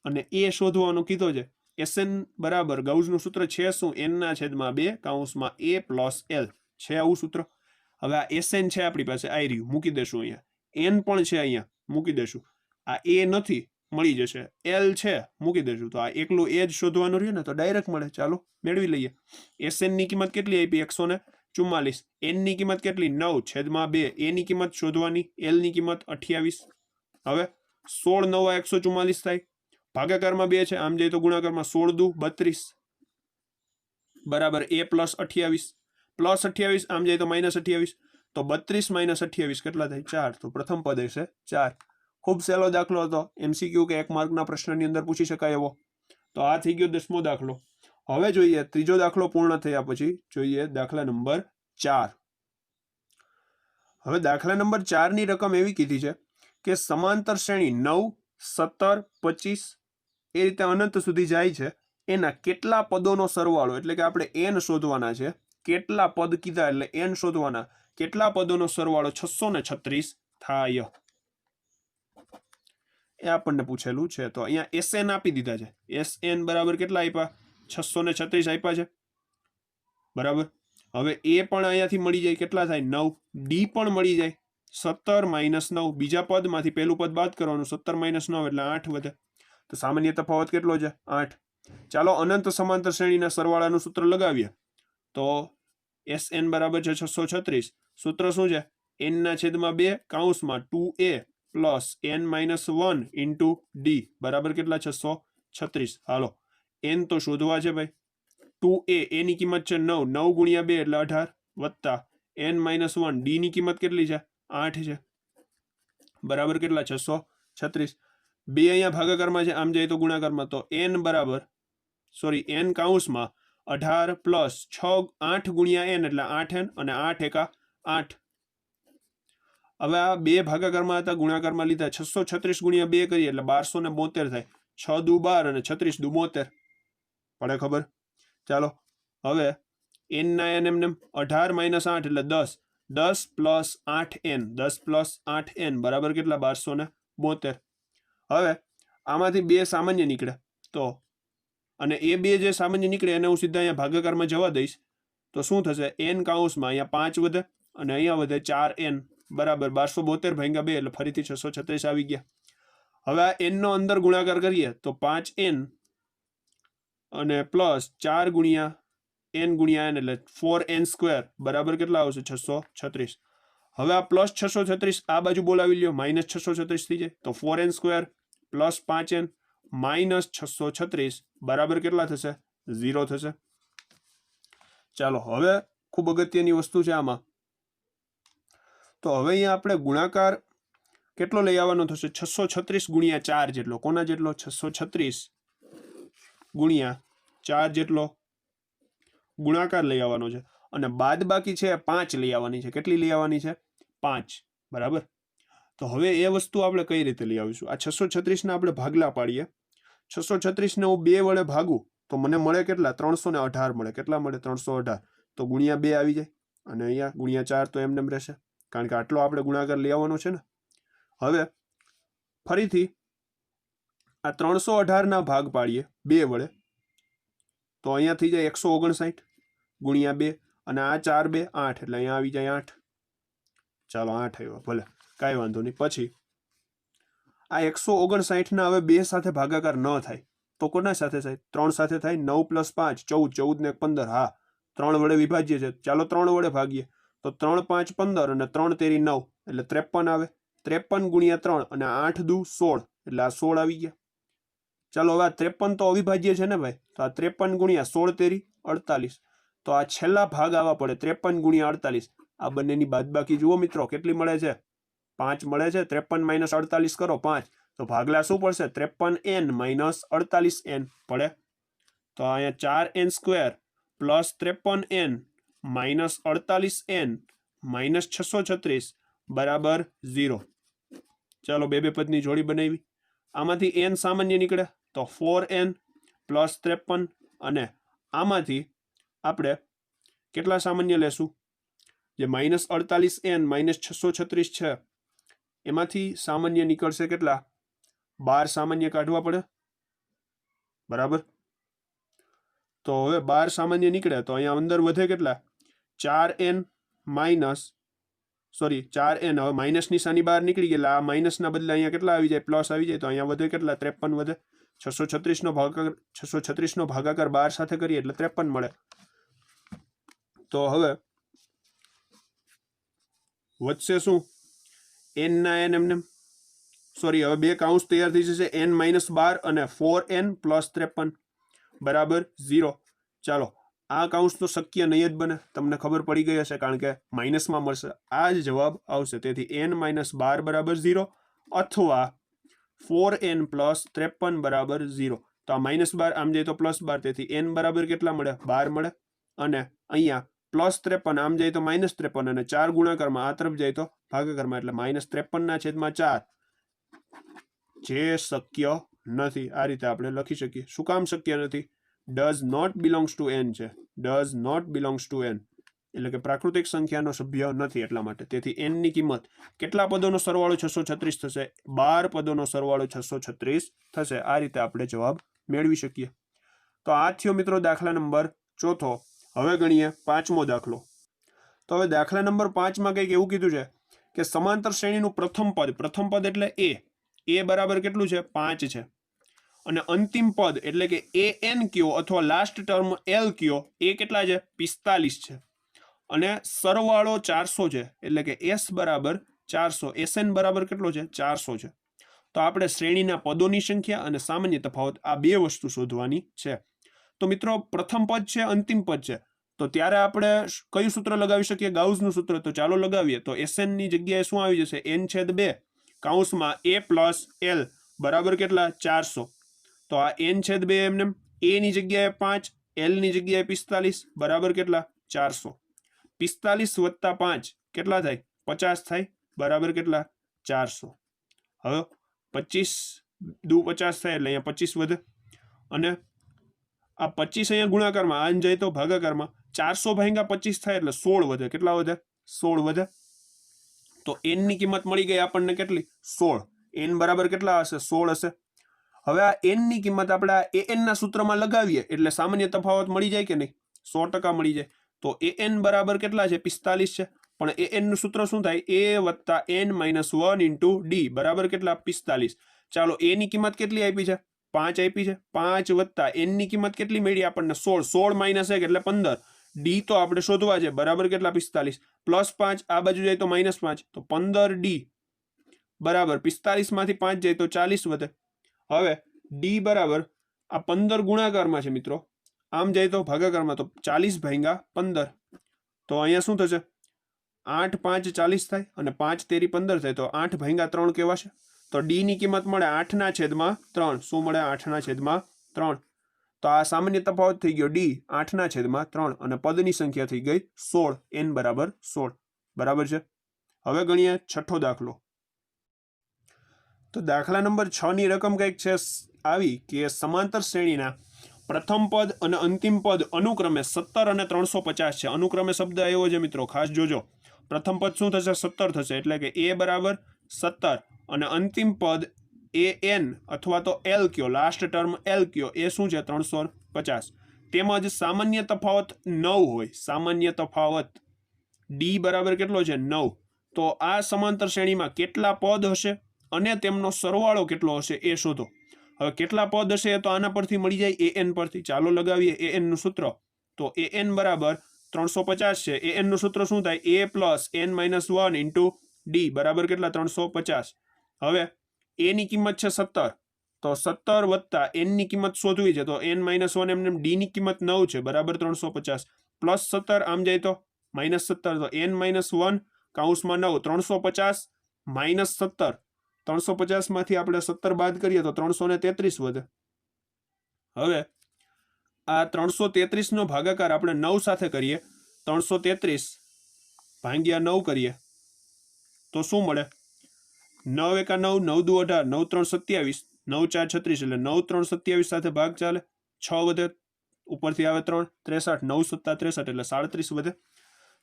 [SPEAKER 1] અને a શોધવાનો કીધો છે. sn બરાબર ગાઉસનું સૂત્ર છે શું? n/2 કૌંસમાં a + l છે આવું સૂત્ર. હવે આ sn છે આપણી પાસે, આ રહ્યું, મૂકી દેશું અહીંયા. n પણ છે અહીંયા, મૂકી દેશું. આ a નથી મળી જશે. એલ છે મૂકી દેશું. તો આ એકલું એ જ શોધવાનું રહ્યું ને તો ડાયરેક્ટ મળે. ચાલો મેળવી લઈએ. એસએન ની કિંમત કેટલી આપી? 144. એન ની કિંમત કેટલી? 9/2. એ ની કિંમત શોધવાની. એલ ની કિંમત 28. હવે 16 9 144 થાય. ભાગાકારમાં 2 છે, આમ જાય તો ગુણાકારમાં 16 દુ 32 બરાબર એ પ્લસ 28 પ્લસ 28, આમ જાય તો માઇનસ 28. તો 32 માઇનસ 28 કેટલા થાય? 4. તો પ્રથમ પદ હશે 4. ખૂબ સહેલો દાખલો હતો. MCQ કે 1 માર્કના પ્રશ્નની અંદર પૂછી શકાય એવો. તો આ થઈ ગયો 10મો દાખલો. હવે જોઈએ ત્રીજો દાખલો પૂર્ણ થયા પછી જોઈએ દાખલા નંબર 4. હવે દાખલા નંબર 4 ની રકમ એવી કીધી છે કે સમાંતર શ્રેણી 9 17 25 એ રીતે અનંત સુધી જાય છે. એના કેટલા પદોનો સરવાળો, એટલે કે આપણે n શોધવાના છે. કેટલા પદ કીધા એટલે n શોધવાના. કેટલા પદોનો સરવાળો 636 થાય એ આપણને પૂછેલું છે. તો અહીંયા SN આપી દીધા છે. SN બરાબર કેટલા આપ્યા? 636 આપ્યા છે બરાબર. હવે એ પણ અહીંયાથી મળી જાય. કેટલા થાય? 9. ડી પણ મળી જાય. 17 માઇનસ 9. બીજા પદમાંથી પહેલું પદ બાદ કરવાનું. 17 માઇનસ 9 એટલે 8 વધે. તો સામાન્ય તફાવત કેટલો છે? 8. ચાલો અનંત સમાંતર શ્રેણીના સરવાળાનું સૂત્ર લગાવીએ. તો SN બરાબર છે 636. સૂત્ર શું છે? n ના છેદમાં 2 કૌંસમાં 2a plus n minus 1 into D બરાબર કેટલા? 636. હાલો n તો શોધવા છે ભાઈ. 2a a ની કિંમત છે 9. 9 ગુણ્યા 2 એટલે 18 વત્તા n માઇનસ 1 ડી ની કિંમત કેટલી છે? 8 છે બરાબર કેટલા? 636. 2 અહીંયા ભાગાકારમાં છે, આમ જાય તો ગુણાકારમાં. તો n બરાબર n કૌંસમાં 18 પ્લસ 8 ગુણ્યા n એટલે 8n અને 8 એકા 8. હવે આ 2 ભાગાકારમાં હતા, ગુણાકારમાં લીધા. 636 ગુણ્યા 2 કરીએ એટલે 1272 થાય. 6 દુ 12 અને 36 દુ 72 પડે ખબર. ચાલો હવે n ના n એમ 18 માઇનસ 8 એટલે 10. 10 પ્લસ 8n 10 પ્લસ 8n બરાબર કેટલા? 1272. હવે આમાંથી 2 સામાન્ય નીકળે તો, અને એ 2 જે સામાન્ય નીકળે એને હું સીધા અહીંયા ભાગાકારમાં જવા દઈશ. તો શું થશે? n કૌંસમાં અહીંયા 5 વધે અને અહીંયા વધે 4n બરાબર 1272 ભાગ્યા 2 એટલે ફરીથી 636 આવી ગયા. હવે આ n નો અંદર ગુણાકાર કરીએ તો 5n અને પ્લસ 4 ગુણ્યા n ગુણ્યા n એટલે 4n સ્ક્વેર બરાબર કેટલા આવશે? 636. હવે આ પ્લસ 636 આ બાજુ બોલાવી લ્યો, માઇનસ 636 થઈ જાય. તો 4n square plus 5n minus 636 બરાબર કેટલા થશે? 0 થશે. ચાલો હવે ખૂબ અગત્યની વસ્તુ છે આમાં. તો હવે અહીંયા આપણે ગુણાકાર કેટલો લઈ આવવાનો થશે? 636 ગુણ્યા 4 જેટલો. કોના જેટલો? 636 ગુણ્યા 4 જેટલો ગુણાકાર લઈ આવવાનો છે. અને બાદ બાકી છે 5 લઈ આવવાની છે. કેટલી લઈ આવવાની છે? 5 બરાબર. તો હવે એ વસ્તુ આપણે કઈ રીતે લઈ આવીશું? આ 636 ને આપણે ભાગલા પાડીએ. 636 ને હું 2 વડે ભાગું તો મને મળે કેટલા? 318 મળે. કેટલા મળે? 318. તો ગુણ્યા 2 આવી જાય અને અહીંયા ગુણ્યા 4 તો એમને રહેશે, કારણ કે આટલો આપણે ગુણાકાર લઈ આવવાનો છે ને. હવે ફરીથી આ 318 ના ભાગ પાડીએ 2 વડે તો અહીંયા થઈ જાય 159 ગુણ્યા 2 અને આ 4 2 8 એટલે અહીંયા આવી જાય 8. ચાલો 8 આવ્યો, ભલે કાંઈ વાંધો નહીં. પછી આ 159 ના હવે 2 સાથે ભાગાકાર ન થાય તો કોના સાથે થાય? 3 સાથે થાય. 9 પ્લસ 5 14, 14 ને 15. હા 3 વડે વિભાજ્ય છે. ચાલો 3 વડે ભાગીએ તો 3 5 15 અને 3 તેરી 9 એટલે 53 આવે. 53 ગુણ્યા 3 અને 8 દુ 16 એટલે આ 16 આવી ગયા. ચાલો હવે આ 53 તો અવિભાજ્ય છે ને ભાઈ, તો આ 53 ગુણ્યા 16 તેરી 48. તો આ છેલ્લા ભાગ આવવા પડે 53 ગુણ્યા 48. આ બંનેની બાદબાકી જુઓ મિત્રો કેટલી મળે છે? 5 મળે છે. 53 માઇનસ 48 કરો 5. તો ભાગલા શું પડશે? 53n માઇનસ 48n પડે. તો અહીંયા 4n square plus 53n minus 48n minus 636 બરાબર 0. ચાલો બે પદની જોડી બનાવી. આમાંથી n સામાન્ય નીકળે તો 4n પ્લસ 53 અને આમાંથી આપણે કેટલા સામાન્ય લેશું? જે માઇનસ 48n માઇનસ 636 છે એમાંથી સામાન્ય નીકળશે કેટલા? 12 સામાન્ય કાઢવા પડે બરાબર. તો હવે 12 સામાન્ય નીકળે તો અહીંયા અંદર વધે કેટલા? 4n માઇનસ સોરી 4n, હવે માઇનસ નિશાની બહાર નીકળી ગઈ એટલે આ માઇનસના બદલે અહીંયા કેટલા આવી જાય, પ્લસ આવી જાય, તો અહીંયા વધે કેટલા, 53 વધે. 636 નો ભાગાકાર 12 સાથે કરીએ એટલે 53 મળે. તો હવે વધશે શું, n ના n એમને સોરી હવે બે કાઉન્સ તૈયાર થઈ જશે, n-12 અને 4n + 53 બરાબર 0. ચાલો આ કાઉન્સ તો શક્ય નહીં જ બને, તમને ખબર પડી ગઈ હશે કારણ કે માઇનસમાં મળશે, આ જ જવાબ આવશે. તેથી n-12 બરાબર 0 અથવા 4n + 53 બરાબર 0. તો આ -12 આમ જાય તો +12, તેથી n બરાબર કેટલા મળે, 12 મળે. અને અહીંયા +53 આમ જાય તો -53 અને 4 ગુણાકારમાં આ તરફ જાય તો ભાગાકારમાં, એટલે -53/4 જે શક્ય નથી. આ રીતે આપણે લખી શકીએ. શું કામ શક્ય નથી, does not belongs to n છે, does not belongs to n એટલે કે પ્રાકૃતિક સંખ્યાનો સભ્ય નથી એટલા માટે. તેથી n ની કિંમત કેટલા પદોનો સરવાળો 636 થશે, 12 પદોનો સરવાળો 636 થશે. આ રીતે આપણે જવાબ મેળવી શકીએ. તો આ થયો મિત્રો દાખલા નંબર 4. હવે ગણીએ 5મો દાખલો. તો હવે દાખલા નંબર 5 માં કંઈક એવું કીધું છે કે સમાંતર શ્રેણીનું પ્રથમ પદ એટલે a બરાબર કેટલું છે, 5 છે. અને અંતિમ પદ એટલે કે an કયો અથવા લાસ્ટ ટર્મ l કયો, એ કેટલા છે, 45 છે. અને સરવાળો 400 છે, એટલે કે s બરાબર 400, sn બરાબર કેટલો છે, 400 છે. તો આપણે શ્રેણીના પદોની સંખ્યા અને સામાન્ય તફાવત આ બે વસ્તુ શોધવાની છે. તો મિત્રો પ્રથમ પદ છે, અંતિમ પદ છે, તો ત્યારે આપણે કયું સૂત્ર લગાવી શકીએ, ગાઉસનું સૂત્ર. તો ચાલો લગાવીએ. તો sn ની જગ્યાએ શું આવી જશે, n/2 કૌંસમાં a + l બરાબર કેટલા, 400. તો આ n/2 એમને a ની જગ્યાએ 5, l ની જગ્યાએ 45 બરાબર કેટલા, 400. 45 + 5 કેટલા થાય, 50 થાય બરાબર કેટલા, 400. હવે 25 દુ 50 થાય એટલે અહીંયા 25 વધે. અને આ 25 અહીંયા ગુણાકારમાં, આન જાય તો ભાગાકારમાં, 400/25 થાય એટલે 16 વધે. કેટલા વધે, 16 વધે. તો n ની કિંમત મળી ગઈ આપણને કેટલી, 16. n બરાબર કેટલા હશે, 16 હશે. હવે આ n ની કિંમત આપણે an ના સૂત્રમાં લગાવીએ એટલે સામાન્ય તફાવત મળી જાય કે નહીં, 100% મળી જાય. તો an બરાબર કેટલા છે, 45 છે. પણ an નું સૂત્ર શું થાય, a + n - 1 × d બરાબર કેટલા, 45. ચાલો a ની કિંમત કેટલી આપી છે, 5 આપી છે. 5 + n ની કિંમત કેટલી મળી આપણને, 16. 16 - 1 એટલે 15. d તો આપણે શોધવા છે, બરાબર કેટલા, 45. +5 આ બાજુ જાય તો -5, તો 15d બરાબર 45 માંથી 5 જાય તો 40 વધે. હવે d બરાબર આ 15 ગુણાકારમાં છે મિત્રો, આમ જાય તો ભાગાકારમાં, તો 40/15. તો અહીંયા શું થશે, 8 × 5 = 40 થાય અને 5 × 3 = 15 થાય. તો 8/3 કહેવાશે. તો d ની કિંમત મળે 8/3. શું મળે, 8/3. તો આ સામાન્ય તફાવત થઈ ગયો d 8/3 અને પદની સંખ્યા થઈ ગઈ 16, n બરાબર 16 બરાબર છે. હવે ગણીએ 6થો દાખલો. તો દાખલા નંબર 6 ની રકમ કંઈક છે આવી કે સમાંતર શ્રેણીના પ્રથમ પદ અને અંતિમ પદ અનુક્રમે 17 અને 350 છે. અનુક્રમે શબ્દ આવ્યો છે મિત્રો, ખાસ જોજો. પ્રથમ પદ શું થશે, 17 થશે, એટલે કે a બરાબર 17 અને અંતિમ પદ an અથવા તો l કયો, લાસ્ટ ટર્મ l કયો, એ શું છે, 350. તેમજ સામાન્ય તફાવત 9 હોય, સામાન્ય તફાવત d બરાબર કેટલો છે, 9. તો આ સમાંતર શ્રેણીમાં કેટલા પદ હશે અને તેમનો સરવાળો કેટલો હશે એ શોધો. હવે કેટલા પદ હશે તો આના પરથી મળી જાય, an પરથી. ચાલો લગાવીએ an નું સૂત્ર. તો an બરાબર 350 છે. an નું સૂત્ર શું થાય, a + n - 1 × d બરાબર કેટલા, 350. હવે a ની કિંમત છે 17, તો 17 + n ની કિંમત શોધવી છે. તો n - 1 એમને d ની કિંમત 9 છે બરાબર 350, +17 આમ જાય તો -17. તો n - 1 કૌંસમાં 9, 350 - 17. 350 માંથી આપણે 17 બાદ કરીએ તો 333 વધે. હવે આ 333 નો ભાગાકાર આપણે 9 સાથે કરીએ, 333/9 કરીએ તો શું મળે, 9 × 1 = 9, 9 × 2 = 18, 9 × 3 = 27, 9 × 4 = 36 એટલે 9 × 3 = 27 સાથે ભાગ ચાલે, 6 વધે, ઉપરથી આવે 3, 63, 9 × 7 = 63 એટલે 37 વધે.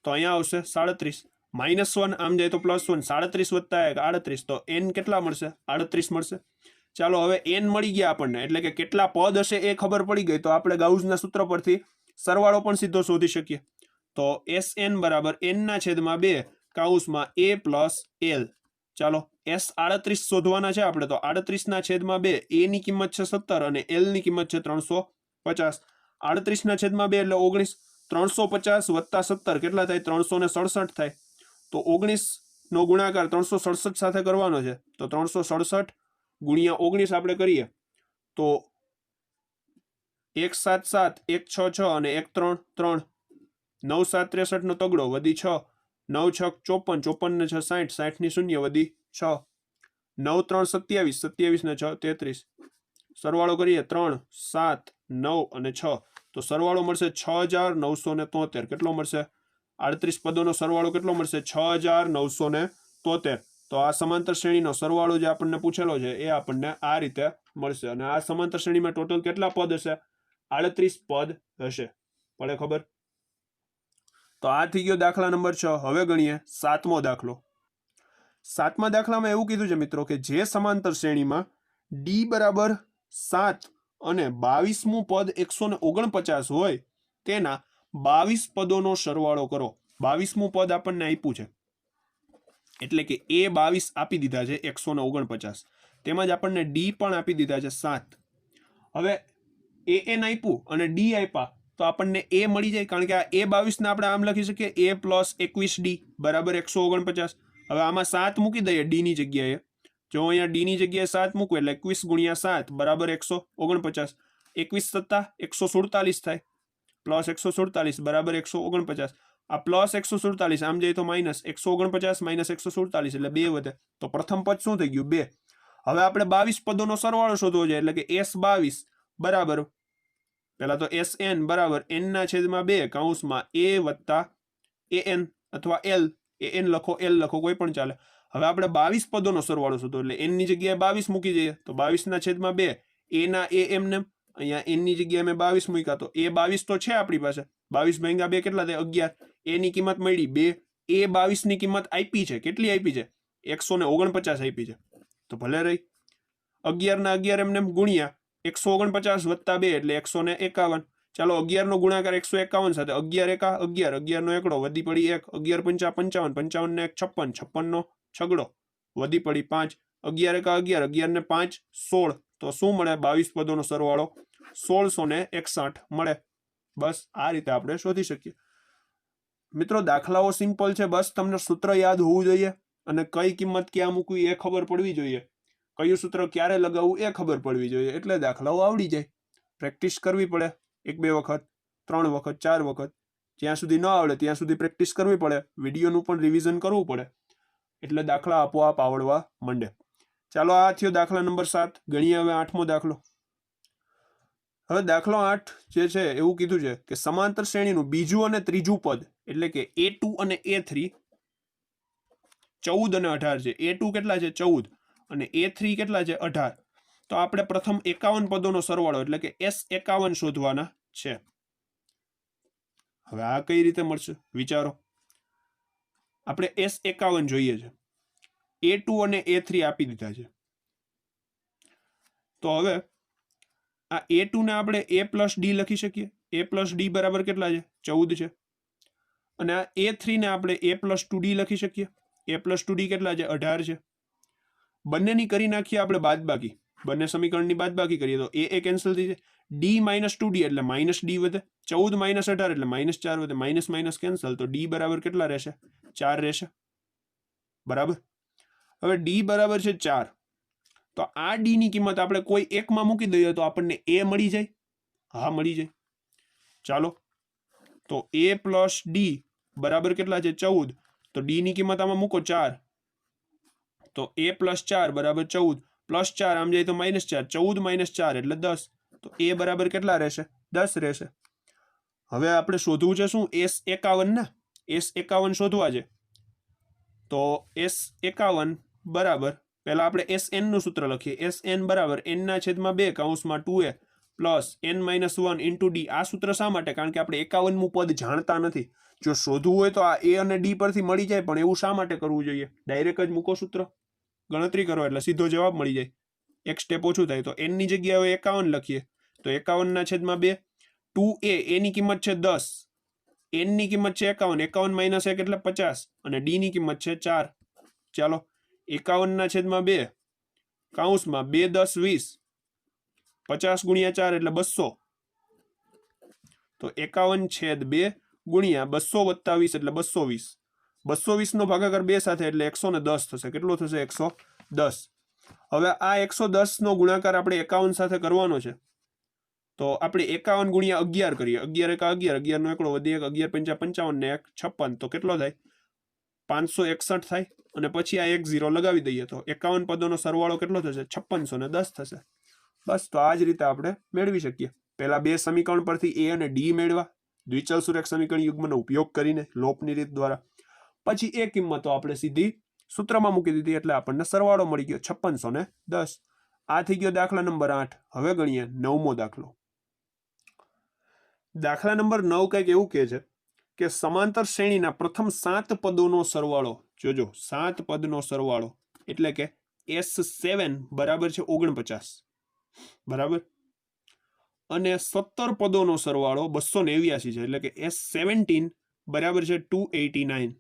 [SPEAKER 1] તો અહીંયા આવશે 37. -1 આમ જાય તો +1, 37 + 1 38. તો n કેટલા મળશે, 38 મળશે. ચાલો હવે n મળી ગયા આપણને, એટલે કે કેટલા પદ હશે એ ખબર પડી ગઈ. તો આપણે ગાઉસના સૂત્ર પરથી સરવાળો પણ સીધો શોધી શકીએ. તો sn બરાબર n/2 કૌંસમાં a પ્લસ l. ચાલો s 38 શોધવાના છે આપણે, તો 38/2 a ની કિંમત છે 17 અને l ની કિંમત છે 350. 38/2 એટલે 19. 350 વત્તા 17 કેટલા થાય? 367 થાય. તો 19 નો ગુણાકાર 367 સાથે કરવાનો છે, તો 367 ગુણ્યા 19 આપણે કરીએ તો 1 7 7 1 6 6 અને 1 3 3. 9 7 63 નો તગડો વધી 6. 9 6 54, 54 ને 6 60, 60 ની શૂન્ય વધી 6. 9 3 27, 27 ને 6 33. સરવાળો કરીએ 3 7 9 અને 6, તો સરવાળો મળશે 6973. કેટલો મળશે? 38 પદોનો સરવાળો કેટલો મળશે? 6973. તો આ સમાંતર શ્રેણીનો સરવાળો જે આપણને પૂછેલો છે એ આપણને આ રીતે મળશે. અને આ સમાંતર શ્રેણીમાં ટોટલ કેટલા પદ હશે? 38 પદ હશે. પડે ખબર? તો આ થઈ ગયો દાખલા નંબર 6. હવે ગણીએ 7મો દાખલો. 7મા દાખલામાં એવું કીધું છે મિત્રો કે જે સમાંતર શ્રેણીમાં d બરાબર 7 અને 22મું પદ 149 હોય તેના 22 પદોનો સરવાળો કરો. 22મું પદ આપણને આપ્યું છે એટલે કે a 22 આપી દીધા છે 149, તેમજ આપણને d પણ આપી દીધા છે 7. હવે an આપ્યું અને d આપ્યા તો આપણને a મળી જાય, કારણ કે આ a 22 ને આપણે આમ લખી શકીએ a પ્લસ 21d બરાબર 149. હવે આમાં 7 મૂકી દઈએ d ની જગ્યાએ. જો અહીંયા d ની જગ્યાએ 7 મૂકવું એટલે 21 ગુણ્યા 7 બરાબર 149. 21 સત્તા 147 થાય, પ્લસ 147 બરાબર 149. આ પ્લસ 147 આમ જાય તો માઇનસ 149 માઇનસ 147 એટલે 2 વધે. તો પ્રથમ પદ શું થઈ ગયું? 2. હવે આપણે 22 પદોનો સરવાળો શોધવો છે એટલે કે s22 બરાબર પહેલા તો sn બરાબર n/2 કૌંસમાં a વત્તા an અથવા l. an લખો l લખો કોઈ પણ ચાલે. હવે આપણે 22 પદોનો સરવાળો શોધો એટલે n ની જગ્યાએ 22 મૂકી દઈએ તો 22/2 a ના a એમને અહીંયા n ની જગ્યાએ મેં 22 મૂક્યા તો a 22 તો છે આપણી પાસે. 22 ભાગ્યા 2 કેટલા થાય? 11. a ની કિંમત મળી 2. a 22 ની કિંમત આપી છે, કેટલી આપી છે? 149 આપી છે. તો ભલે રહી. 11 ના 11 એમને ગુણ્યા 149 વત્તા 2 એટલે 151. ચાલો 11 નો ગુણાકાર 151 સાથે. 11 એકા 11, 11 નો એકડો વધી પડી 1. 11 પંચા 55, 55 ને 1 56, 56 નો છગડો વધી પડી 5. 11 એકા 11, 11 ને 5 16. તો શું મળે? 22 પદોનો સરવાળો 1661 મળે. બસ આ રીતે આપણે શોધી શકીએ. મિત્રો દાખલાઓ સિમ્પલ છે, બસ તમને સૂત્ર યાદ હોવું જોઈએ અને કઈ કિંમત ક્યાં મૂકવી એ ખબર પડવી જોઈએ, કયું સૂત્ર ક્યારે લગાવવું એ ખબર પડવી જોઈએ, એટલે દાખલાઓ આવડી જાય. પ્રેક્ટિસ કરવી પડે 1-2 વખત, 3 વખત, 4 વખત, જ્યાં સુધી ન આવડે ત્યાં સુધી પ્રેક્ટિસ કરવી પડે. વિડીયોનું પણ રિવિઝન કરવું પડે એટલે દાખલા આપોઆપ આવડવા માંડે. ચાલો આ થયો દાખલા નંબર 7. ગણીએ હવે 8મો દાખલો. હવે દાખલો 8 જે છે એવું કીધું છે કે સમાંતર શ્રેણીનું બીજું અને ત્રીજું પદ એટલે કે a2 અને a3 14 અને 18 છે. a2 કેટલા છે? 14 અને a3 કેટલા છે? 18. તો આપણે પ્રથમ 51 પદોનો સરવાળો એટલે કે s51 શોધવાના છે. હવે આ કઈ રીતે મળશે વિચારો. આપણે s51 જોઈએ છે, a2 અને a3 આપી દીધા છે. તો હવે આ a2 ને આપણે a પ્લસ d લખી શકીએ. a પ્લસ d બરાબર કેટલા છે? 14 છે. અને આ a3 ને આપણે a પ્લસ 2d લખી શકીએ. a પ્લસ 2d કેટલા છે? 18 છે. બંનેની કરી નાખીએ આપણે બાદબાકી. બંને સમીકરણની બાદબાકી કરીએ તો a કેન્સલ થઈ જાય. d માઇનસ 2d એટલે માઇનસ d વધે. 14 માઇનસ 18 એટલે માઇનસ 4 વધે. માઇનસ માઇનસ કેન્સલ, તો d બરાબર કેટલા રહેશે? 4 રહેશે. બરાબર. હવે d બરાબર છે 4. તો આ d ની કિંમત આપણે કોઈ એકમાં મૂકી દઈએ તો આપણને a મળી જાય. હા મળી જાય. ચાલો તો a પ્લસ d બરાબર કેટલા છે? 14. તો d ની કિંમત આમાં મૂકો 4. તો a પ્લસ 4 બરાબર 14 પ્લસ 4 આમ જાય તો માઇનસ 4. 14 માઇનસ 4 એટલે 10. તો a બરાબર કેટલા રહેશે? 10 રહેશે. હવે આપણે શોધવું છે શું? s51 ને. s51 શોધવા છે તો s51 બરાબર પહેલા આપણે sn નું સૂત્ર લખીએ. sn બરાબર n/2 કૌંસમાં 2a plus n-1 into d. આ સૂત્ર શા માટે? કારણ કે આપણે 51મું પદ જાણતા નથી. જો શોધવું હોય તો આ a અને d પરથી મળી જાય, પણ એવું શા માટે કરવું જોઈએ? ડાયરેક્ટ જ મૂકો સૂત્ર, ગણતરી કરો એટલે સીધો જવાબ મળી જાય. એક સ્ટેપ ઓછું થાય. તો n ની જગ્યાએ 51 લખીએ તો 51/2 2a, a ની કિંમત છે 10, n ની કિંમત છે 51, 51 - 1 એટલે 50 અને d ની કિંમત છે 4. ચાલો 51/2 કૌંસમાં 2 10 20 50 × 4 એટલે 200. તો 51/2 ગુણ્યા 200 + 20 એટલે 220. 220 નો ભાગાકાર 2 સાથે એટલે 110 થશે. કેટલું થશે? 110. હવે આ 110 નો ગુણાકાર આપણે 51 સાથે કરવાનો છે. તો આપણે 51 × 11 કરીએ. 11 × 11, 11 નો એકડો વધી 1, 11 × 5 = 55 ને 1 56. તો કેટલો થાય? 561 થાય. અને પછી આ 1 0 લગાવી દઈએ તો 51 પદોનો સરવાળો કેટલો થશે? 5610 થશે. બસ, તો આ જ રીતે આપણે મેળવી શકીએ. પહેલા બે સમીકરણ પરથી a અને d મેળવા દ્વિચલ સુરેખ સમીકરણ યુગ્મનો ઉપયોગ કરીને લોપની રીત દ્વારા. પછી એ કિંમતો આપણે સીધી સૂત્રમાં મૂકી દીધી એટલે આપણને સરવાળો મળી ગયો 5610. આ થઈ ગયો દાખલા નંબર 8. હવે ગણીએ 9મો દાખલો. દાખલા નંબર 9 કંઈક એવું કહે છે કે સમાંતર શ્રેણીના પ્રથમ 7 પદોનો સરવાળો, જોજો 7 પદનો સરવાળો એટલે કે S7 બરાબર છે 49, બરાબર, અને 17 પદોનો સરવાળો 289 છે એટલે કે S17 બરાબર છે 289.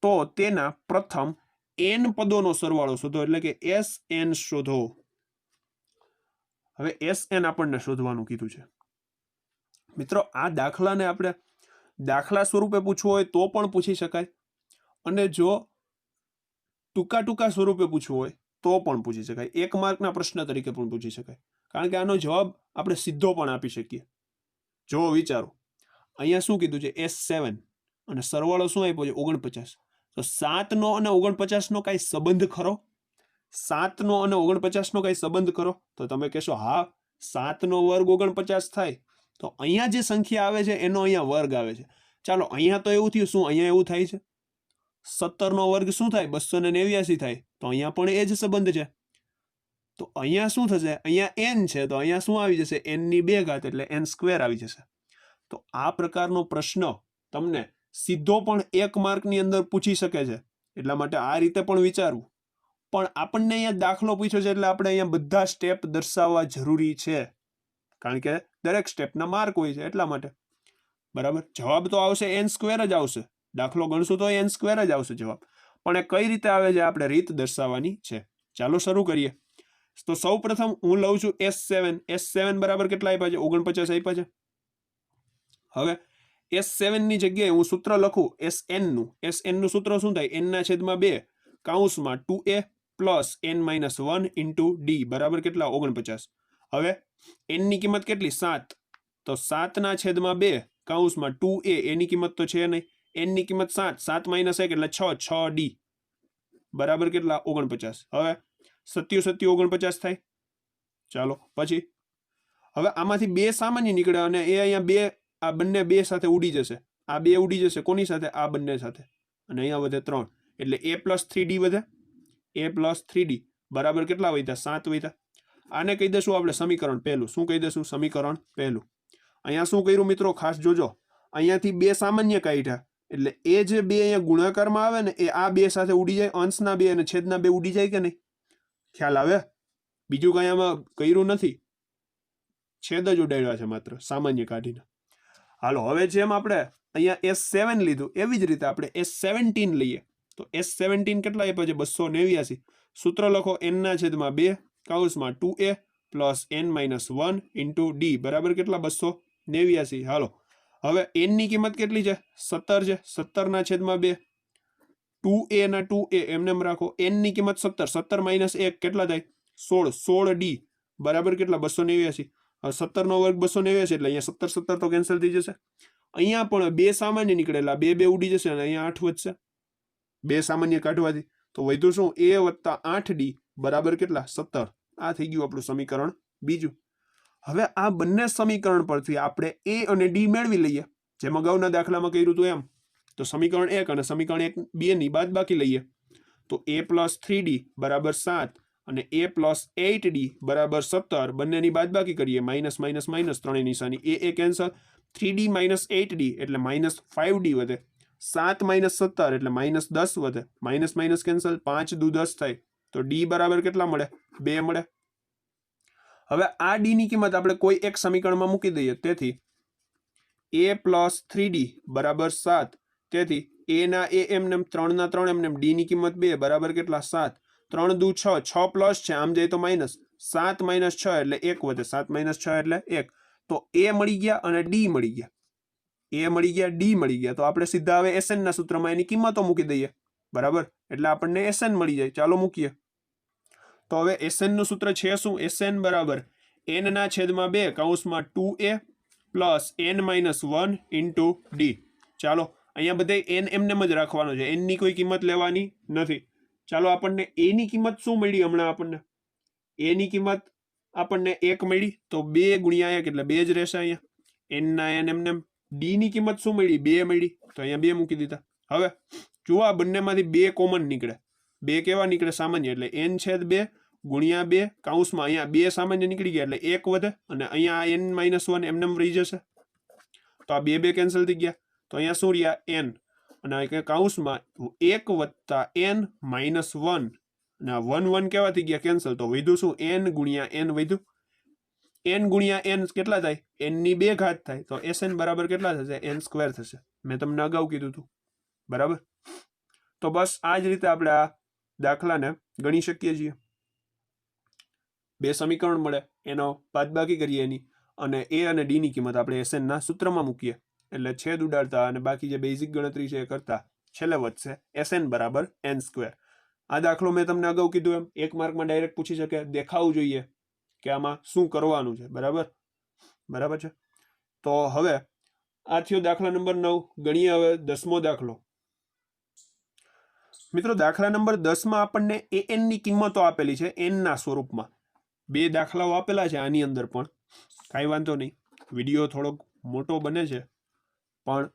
[SPEAKER 1] તો તેના પ્રથમ n પદોનો સરવાળો શોધો એટલે કે Sn શોધો. હવે Sn આપણને શોધવાનું કીધું છે. મિત્રો, આ દાખલાને આપણે દાખલા સ્વરૂપે પૂછવું હોય તો પણ પૂછી શકાય, અને જો ટૂંકા સ્વરૂપે પૂછવું હોય તો પણ પૂછી શકાય. 1 માર્કના પ્રશ્ન તરીકે પણ પૂછી શકાય, કારણ કે આનો જવાબ આપણે સીધો પણ આપી શકીએ. જો વિચારો, અહીંયા શું કીધું છે? S7 અને સરવાળો શું આપ્યો છે? 49. તો 7 નો અને 49 નો કઈ સંબંધ ખરો? 7 નો અને 49 નો કઈ સંબંધ ખરો? તો તમે કહેશો હા, 7 નો વર્ગ 49 થાય. તો અહીંયા જે સંખ્યા આવે છે એનો અહીંયા વર્ગ આવે છે. ચાલો, અહીંયા તો એવું થયું, શું અહીંયા એવું થાય છે? 17 નો વર્ગ શું થાય? 289 થાય. તો અહીંયા પણ એ જ સંબંધ છે. તો અહીંયા શું થશે? અહીંયા n છે તો અહીંયા શું આવી જશે? n ની 2 ઘાત એટલે n² આવી જશે. તો આ પ્રકારનો પ્રશ્ન તમને સીધો પણ 1 માર્કની અંદર પૂછી શકે છે. એટલા માટે આ રીતે પણ વિચારવું. પણ આપણને અહીંયા દાખલો પૂછ્યો છે એટલે આપણે અહીંયા બધા સ્ટેપ દર્શાવવા જરૂરી છે, કારણ કે દરેક સ્ટેપના માર્ક હોય છે એટલા માટે. બરાબર, જવાબ તો આવશે n² જ આવશે. દાખલો ગણશું તો n² જ આવશે જવાબ. પણ એ કઈ રીતે આવે છે આપણે રીત દર્શાવવાની છે. ચાલો શરૂ કરીએ. તો સૌ પ્રથમ હું લઉં છું S7. S7 બરાબર કેટલા આપ્યા છે? 49 આપ્યા છે. હવે S7 ની જગ્યાએ હું સૂત્ર લખું Sn નું. Sn નું સૂત્ર શું થાય? n/2 કૌંસમાં 2a + n-1 × d બરાબર કેટલા? 49. હવે n ની કિંમત કેટલી? 7. તો 7/2 કૌંસમાં 2a, એની કિંમત તો છે નહીં, n ની કિંમત 7, 7 - 1 એટલે 6, 6d બરાબર કેટલા? 49. હવે 7 × 7 = 49 થાય. ચાલો પછી હવે આમાંથી 2 સામાન્ય નીકળે અને એ અહીંયા 2, આ બંને 2 સાથે ઉડી જશે. આ 2 ઉડી જશે કોની સાથે? આ બંને સાથે. અને અહીંયા વધે 3 એટલે a + 3d વધે. a + 3d બરાબર કેટલા વધ્યા? 7 વધ્યા. આને કહી દઈશું આપણે સમીકરણ પહેલું. શું કહી દઈશું? સમીકરણ પહેલું. અહીંયા શું કર્યું મિત્રો? ખાસ જોજો, અહીંયાથી 2 સામાન્ય કાઢ્યા એટલે એ જે 2 અહીંયા ગુણાકારમાં આવે ને એ આ 2 સાથે ઉડી જાય. અંશના 2 અને છેદના 2 ઉડી જાય કે નહીં? ખ્યાલ આવે? બીજું કઈ આમાં કર્યું નથી, છેદ જ ઉડાડ્યા છે માત્ર સામાન્ય કાઢીને. હાલો, હવે જેમ આપણે અહીંયા S7 લીધું એવી જ રીતે આપણે S17 લઈએ. તો S17 કેટલા આપ્યા છે? 289. સૂત્ર લખો n/2 કૌંસમાં 2a + n-1 × d બરાબર કેટલા? 289. હાલો, હવે n ની કિંમત કેટલી છે? 17 છે. 17/2 2a ના 2a એમને એમ રાખો. n ની કિંમત 17, 17 - 1 કેટલા થાય? 16, 16d બરાબર કેટલા? 289. હવે 17 નો વર્ગ 289 એટલે અહીંયા 17 17 તો કેન્સલ થઈ જશે. અહીંયા પણ 2 સામાન્ય નીકળેલા 2 2 ઉડી જશે અને અહીંયા 8 વધશે 2 સામાન્ય કાઢવાથી. તો વધ્યું શું? a + 8d બરાબર કેટલા? 17. આ થઈ ગયું આપણું સમીકરણ બીજું. હવે આ બંને સમીકરણ પરથી આપણે a અને d મેળવી લઈએ, જેમ અગાઉના દાખલામાં કર્યું હતું એમ. તો સમીકરણ 1 અને સમીકરણ 2 ની બાદબાકી લઈએ. તો a + 3d બરાબર 7 અને a + 8d બરાબર 17 બંનેની બાદબાકી કરીએ. માઇનસ માઇનસ માઇનસ, ત્રણેય નિશાની. a cancel. 3d - 8d એટલે -5d વધે. 7 - 17 એટલે -10 વધે. માઇનસ માઇનસ કેન્સલ, 5 દુ 10 થાય. તો d બરાબર કેટલા મળે? 2 મળે. હવે આ d ની કિંમત આપણે કોઈ એક સમીકરણમાં મૂકી દઈએ. તેથી a પ્લસ 3d બરાબર 7. તેથી a ના a એમને 3 ના 3 એમને d ની કિંમત 2 બરાબર કેટલા 7. 3 દુ 6, 6 પ્લસ છે આમ જાય તો માઇનસ, 7 માઇનસ 6 એટલે 1 વધે, 7 માઇનસ 6 એટલે 1. તો a મળી ગયા અને d મળી ગયા, a મળી ગયા, d મળી ગયા. તો આપણે સીધા હવે SN ના સૂત્રમાં એની કિંમતો મૂકી દઈએ, બરાબર, એટલે આપણને SN મળી જાય. ચાલો મૂકીએ. તો હવે SN નું સૂત્ર છે શું? SN બરાબર n ના છેદમાં 2 કૌંસમાં 2a plus n minus 1 into d. ચાલો અહીંયા બધે n એમને જ રાખવાનો છે, n ની કોઈ કિંમત લેવાની નથી. ચાલો આપણને a ની કિંમત શું મળી? હમણાં આપણને a ની કિંમત આપણને 1 મળી, તો 2 ગુણ્યા 1 એટલે 2 જ રહેશે અહીંયા. n ના n એમને. d ની કિંમત શું મળી? 2 મળી, તો અહીંયા 2 મૂકી દીધા. હવે જુઓ આ બંનેમાંથી 2 કોમન નીકળે. 2 કેવા નીકળે? સામાન્ય, એટલે n છેદ 2 ગુણ્યા 2 કૌંસમાં અહીંયા 2 સામાન્ય નીકળી ગયા એટલે 1 વધે, અને અહીંયા આ n માઇનસ 1 એમને રહી જશે. તો આ 2 કેન્સલ થઈ ગયા. તો અહીંયા શું રહ્યા? n, અને કૌંસમાં 1 વત્તા n માઇનસ 1, અને આ 1 1 કેવા થઈ ગયા? કેન્સલ. તો વધ્યું શું? n ગુણ્યા n વધ્યું. n ગુણ્યા n કેટલા થાય? n ની 2 ઘાત થાય. તો SN બરાબર કેટલા થશે? n સ્ક્વેર થશે. મેં તમને અગાઉ કીધું હતું, બરાબર. તો બસ આ જ રીતે આપણે આ દાખલાને ગણી શકીએ છીએ. 2 સમીકરણ મળે, એનો બાદબાકી કરીએ એની, અને a અને d ની કિંમત આપણે SN ના સૂત્રમાં મૂકીએ, એટલે છેદ ઉડાડતા અને બાકી જે બેઝિક ગણતરી છે એ કરતા છેલ્લે વધશે SN બરાબર n સ્ક્વેર. આ દાખલો મેં તમને અગાઉ કીધું એમ 1 માર્કમાં ડાયરેક્ટ પૂછી શકે, દેખાવું જોઈએ કે આમાં શું કરવાનું છે, બરાબર. બરાબર છે. તો હવે આ થયો દાખલા નંબર 9. ગણીએ હવે 10મો દાખલો. મિત્રો દાખલા નંબર 10 માં આપણને an ની કિંમતો આપેલી છે n ના સ્વરૂપમાં. 2 દાખલાઓ આપેલા છે આની અંદર, પણ કાંઈ વાંધો નહીં, વિડીયો થોડોક મોટો બને છે, પણ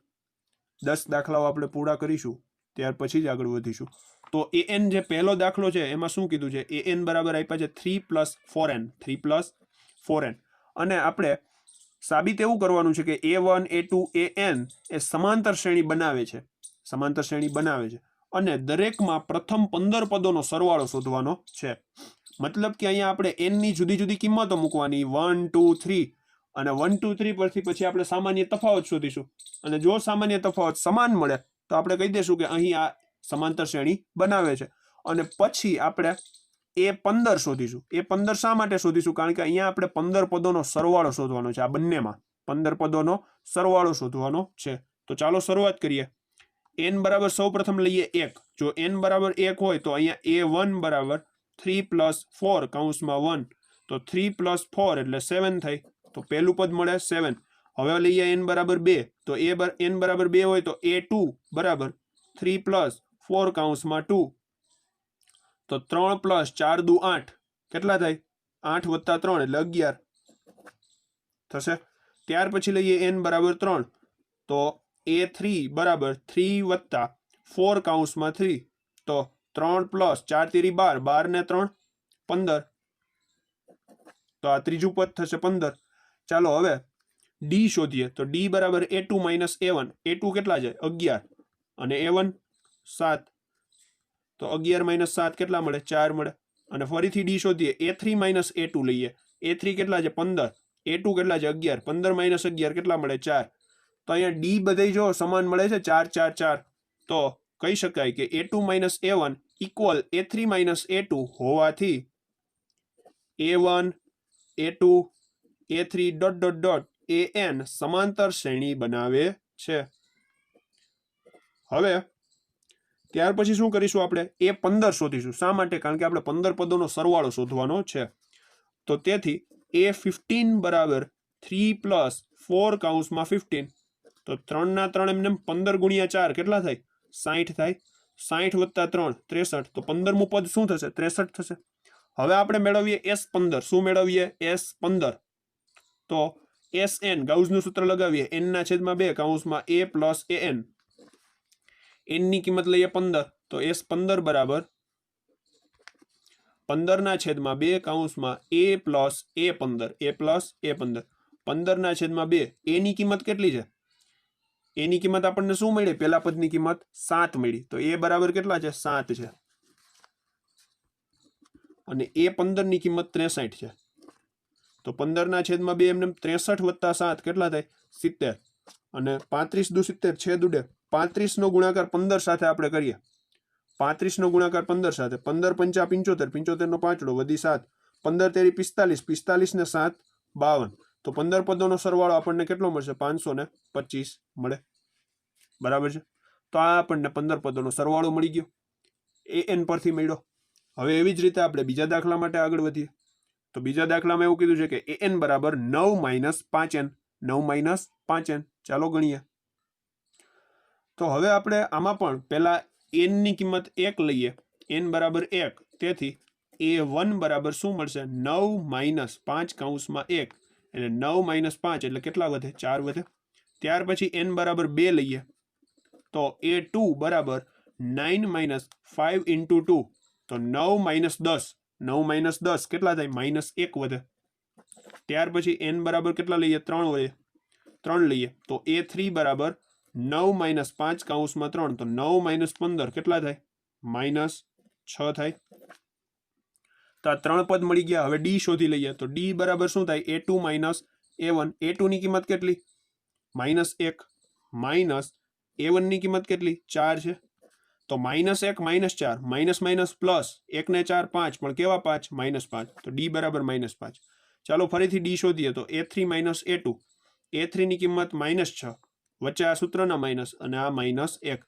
[SPEAKER 1] 10 દાખલાઓ આપણે પૂરા કરીશું ત્યાર પછી જ આગળ વધીશું. તો an જે પહેલો દાખલો છે એમાં શું કીધું છે? an બરાબર આપ્યા છે 3 + 4n, 3 + 4n. અને આપણે સાબિત એવું કરવાનું છે કે a1 a2 an એ સમાંતર શ્રેણી બનાવે છે, સમાંતર શ્રેણી બનાવે છે, અને દરેકમાં પ્રથમ 15 પદોનો સરવાળો શોધવાનો છે. મતલબ કે અહીંયા આપણે n ની જુદી જુદી કિંમતો મૂકવાની, 1 2 3, અને 1 2 3 પરથી પછી આપણે સામાન્ય તફાવત શોધીશું, અને જો સામાન્ય તફાવત સમાન મળે તો આપણે કહી દઈશું કે અહીં આ સમાંતર શ્રેણી બનાવે છે. અને પછી આપણે a15 શોધીશું. a15 શા માટે શોધીશું? કારણ કે અહીંયા આપણે 15 પદોનો સરવાળો શોધવાનો છે. આ બંનેમાં 15 પદોનો સરવાળો શોધવાનો છે. તો ચાલો શરૂઆત કરીએ. n બરાબર સૌ પ્રથમ લઈએ 1. જો n બરાબર 1 હોય તો અહીંયા a1 બરાબર 3 + 4 કૌંસમાં 1, તો 3 + 4 એટલે 7 થાય. તો પહેલું પદ મળે 7. હવે લઈએ n બરાબર 2. તો n બરાબર 2 હોય તો a2 બરાબર 3 + 4 કૌંસમાં 2, તો 3 + 4 દુ 8 કેટલા થાય? 8 વત્તા 3 એટલે 11 થશે. ત્યાર પછી લઈએ n બરાબર 3. તો a3 બરાબર 3 વત્તા 4 કૌંસમાં 3, તો 3 + 4 × 12, 12 ને 3 15, તો આ ત્રીજું પદ થશે 15. ચાલો હવે d શોધીએ. તો d બરાબર a2 - a1. a2 કેટલા છે? 11, અને a1 7, તો 11 - 7 કેટલા મળે? 4 મળે. અને ફરીથી d શોધીએ. a3 - a2 લઈએ. a3 કેટલા છે? 15, a2 કેટલા છે? 11, 15 - 11 કેટલા મળે? 4. તો અહીંયા d બધે જો સમાન મળે છે, 4 4 4. તો કહી શકાય કે a2 - a1 = a3 - a2 હોવાથી a1 a2 a3 ... an સમાંતર શ્રેણી બનાવે છે. હવે ત્યાર પછી શું કરીશું? આપણે a15 શોધીશું. શા માટે? કારણ કે આપણે 15 પદોનો સરવાળો શોધવાનો છે. તો તેથી a15 બરાબર 3 + 4 કૌંસમાં 15, તો 3 ના 3 એમને 15 ગુણ્યા 4 કેટલા થાય? 60 થાય. 60 વત્તા 3 63, તો 15મું પદ શું થશે? 63 થશે. હવે આપણે મેળવીએ S15. શું મેળવીએ? S15. તો SN ગાઉસનું સૂત્ર લગાવીએ. n/2 કૌંસમાં a + an. n ની કિંમત લઈએ 15, તો S15 બરાબર 15/2 કૌંસમાં a + a15, a + a15, 15/2. a ની કિંમત કેટલી છે? a ની કિંમત આપણને શું મળી? પહેલા પદની કિંમત 7 મળી. તો a બરાબર કેટલા છે? 7 છે. અને a15 ની કિંમત 63 છે. તો 15/2 એમને 63 વત્તા 7 કેટલા થાય? 70. અને 35 દુ 70 છેદ ઉડે 35 નો ગુણાકાર 15 સાથે આપણે કરીએ 35 નો ગુણાકાર 15 સાથે 15 પંચા 75 75 નો પાંચડો વધી 7 15 તેરી 45 45 ને 7 52 તો 15 પદોનો સરવાળો આપણને કેટલો મળશે 525 મળે બરાબર છે તો આ આપણને 15 પદોનો સરવાળો મળી ગયો an પરથી મળ્યો હવે એવી જ રીતે આપણે બીજા દાખલા માટે આગળ વધીએ તો બીજા દાખલામાં એવું કીધું છે કે an બરાબર 9 - 5n 9 - 5n ચાલો ગણીએ તો હવે આપણે આમાં પણ પહેલા n ની કિંમત 1 લઈએ n બરાબર 1 તેથી a1 બરાબર શું મળશે 9 - 5 કૌંસમાં 1 એટલે 9 - 5 એટલે કેટલા વધે 4 વધે ત્યાર પછી n બરાબર 2 લઈએ તો a2 બરાબર 9 - 5 * 2 તો 9 - 10 9 - 10 કેટલા થાય -1 વધે ત્યાર પછી n બરાબર કેટલા લઈએ 3 વધે 3 લઈએ તો a3 બરાબર 9 - 5 કૌંસમાં 3 તો 9 - 15 કેટલા થાય -6 થાય તો આ 3 પદ મળી ગયા હવે d શોધી લઈએ તો d બરાબર શું થાય a2 - a1 a2 ની કિંમત કેટલી -1 a1 ની કિંમત કેટલી 4 છે તો -1 -4 માઇનસ પ્લસ 1 ને 4 5 પણ કેવા 5 -5 તો d બરાબર -5 ચાલો ફરીથી d શોધીએ તો a3 - a2 a3 ની કિંમત -6 વચ્ચે આ સૂત્રના માઇનસ અને આ -1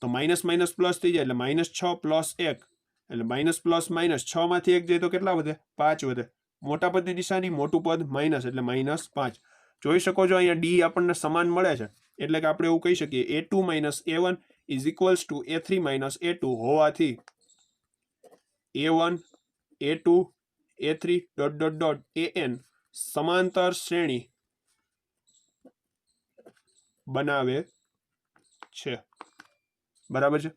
[SPEAKER 1] તો માઇનસ પ્લસ થઈ જાય એટલે -6 + 1 એટલે માઇનસ પ્લસ માઇનસ 6 માંથી 1 જાય તો કેટલા વધે 5 વધે મોટા પદની નિશાની મોટું પદ માઇનસ એટલે -5 જોઈ શકો છો અહીંયા d આપણને સમાન મળે છે એટલે કે આપણે એવું કહી શકીએ a2 - a1 = a3 - a2 હોવાથી a1 a2 a3 ... an સમાંતર શ્રેણી બનાવે છે બરાબર છે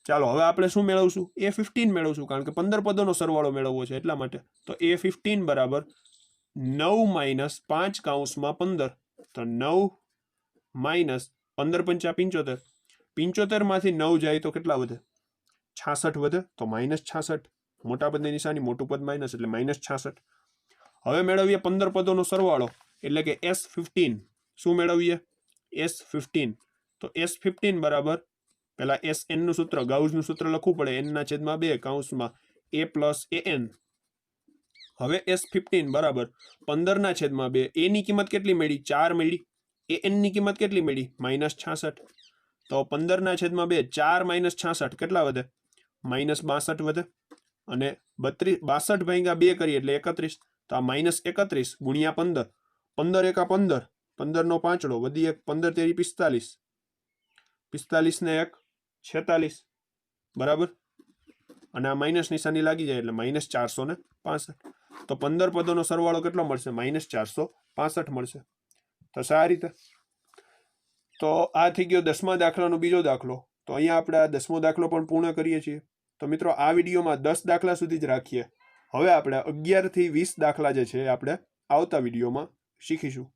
[SPEAKER 1] ચાલો હવે આપણે શું મેળવશું a15 મેળવશું કારણ કે 15 પદોનો સરવાળો મેળવવો છે એટલા માટે તો a15 બરાબર 9 - 5 કૌંસમાં 15 તો 9 - 15 પંચા 75 75 માંથી 9 જાય તો કેટલા વધે 66 વધે તો -66 મોટા પદની નિશાની મોટું પદ માઇનસ એટલે -66 હવે મેળવીએ 15 પદોનો સરવાળો એટલે કે s15 શું મેળવીએ s15 તો s15 બરાબર પહેલા sn નું સૂત્ર ગાઉસનું સૂત્ર લખવું પડે n ના છેદમાં 2 કૌંસમાં a + an હવે s15 બરાબર 15 ના છેદમાં 2 a ની કિંમત કેટલી મળી 4 મળી an ની કિંમત કેટલી મળી -66 તો 15 ના છેદમાં 2 4 - 66 કેટલા વધે -62 વધે અને 62 ભાગ્યા 2 કરીએ એટલે 31 તો આ -31 ગુણ્યા 15 15 એકા 15 15 નો પાંચડો વધી 1 15 તેરી 45 45 ને 1 46 બરાબર અને આ માઇનસ નિશાની લાગી જાય એટલે -465 તો 15 પદોનો સરવાળો કેટલો મળશે -465 મળશે તો આ રીતે તો આ થઈ ગયો 10મા દાખલાનો બીજો દાખલો તો અહીંયા આપણે આ 10મો દાખલો પણ પૂર્ણ કરીએ છીએ તો મિત્રો આ વિડીયોમાં 10 દાખલા સુધી જ રાખીએ હવે આપણે 11 થી 20 દાખલા જે છે આપણે આવતા વિડીયોમાં શીખીશું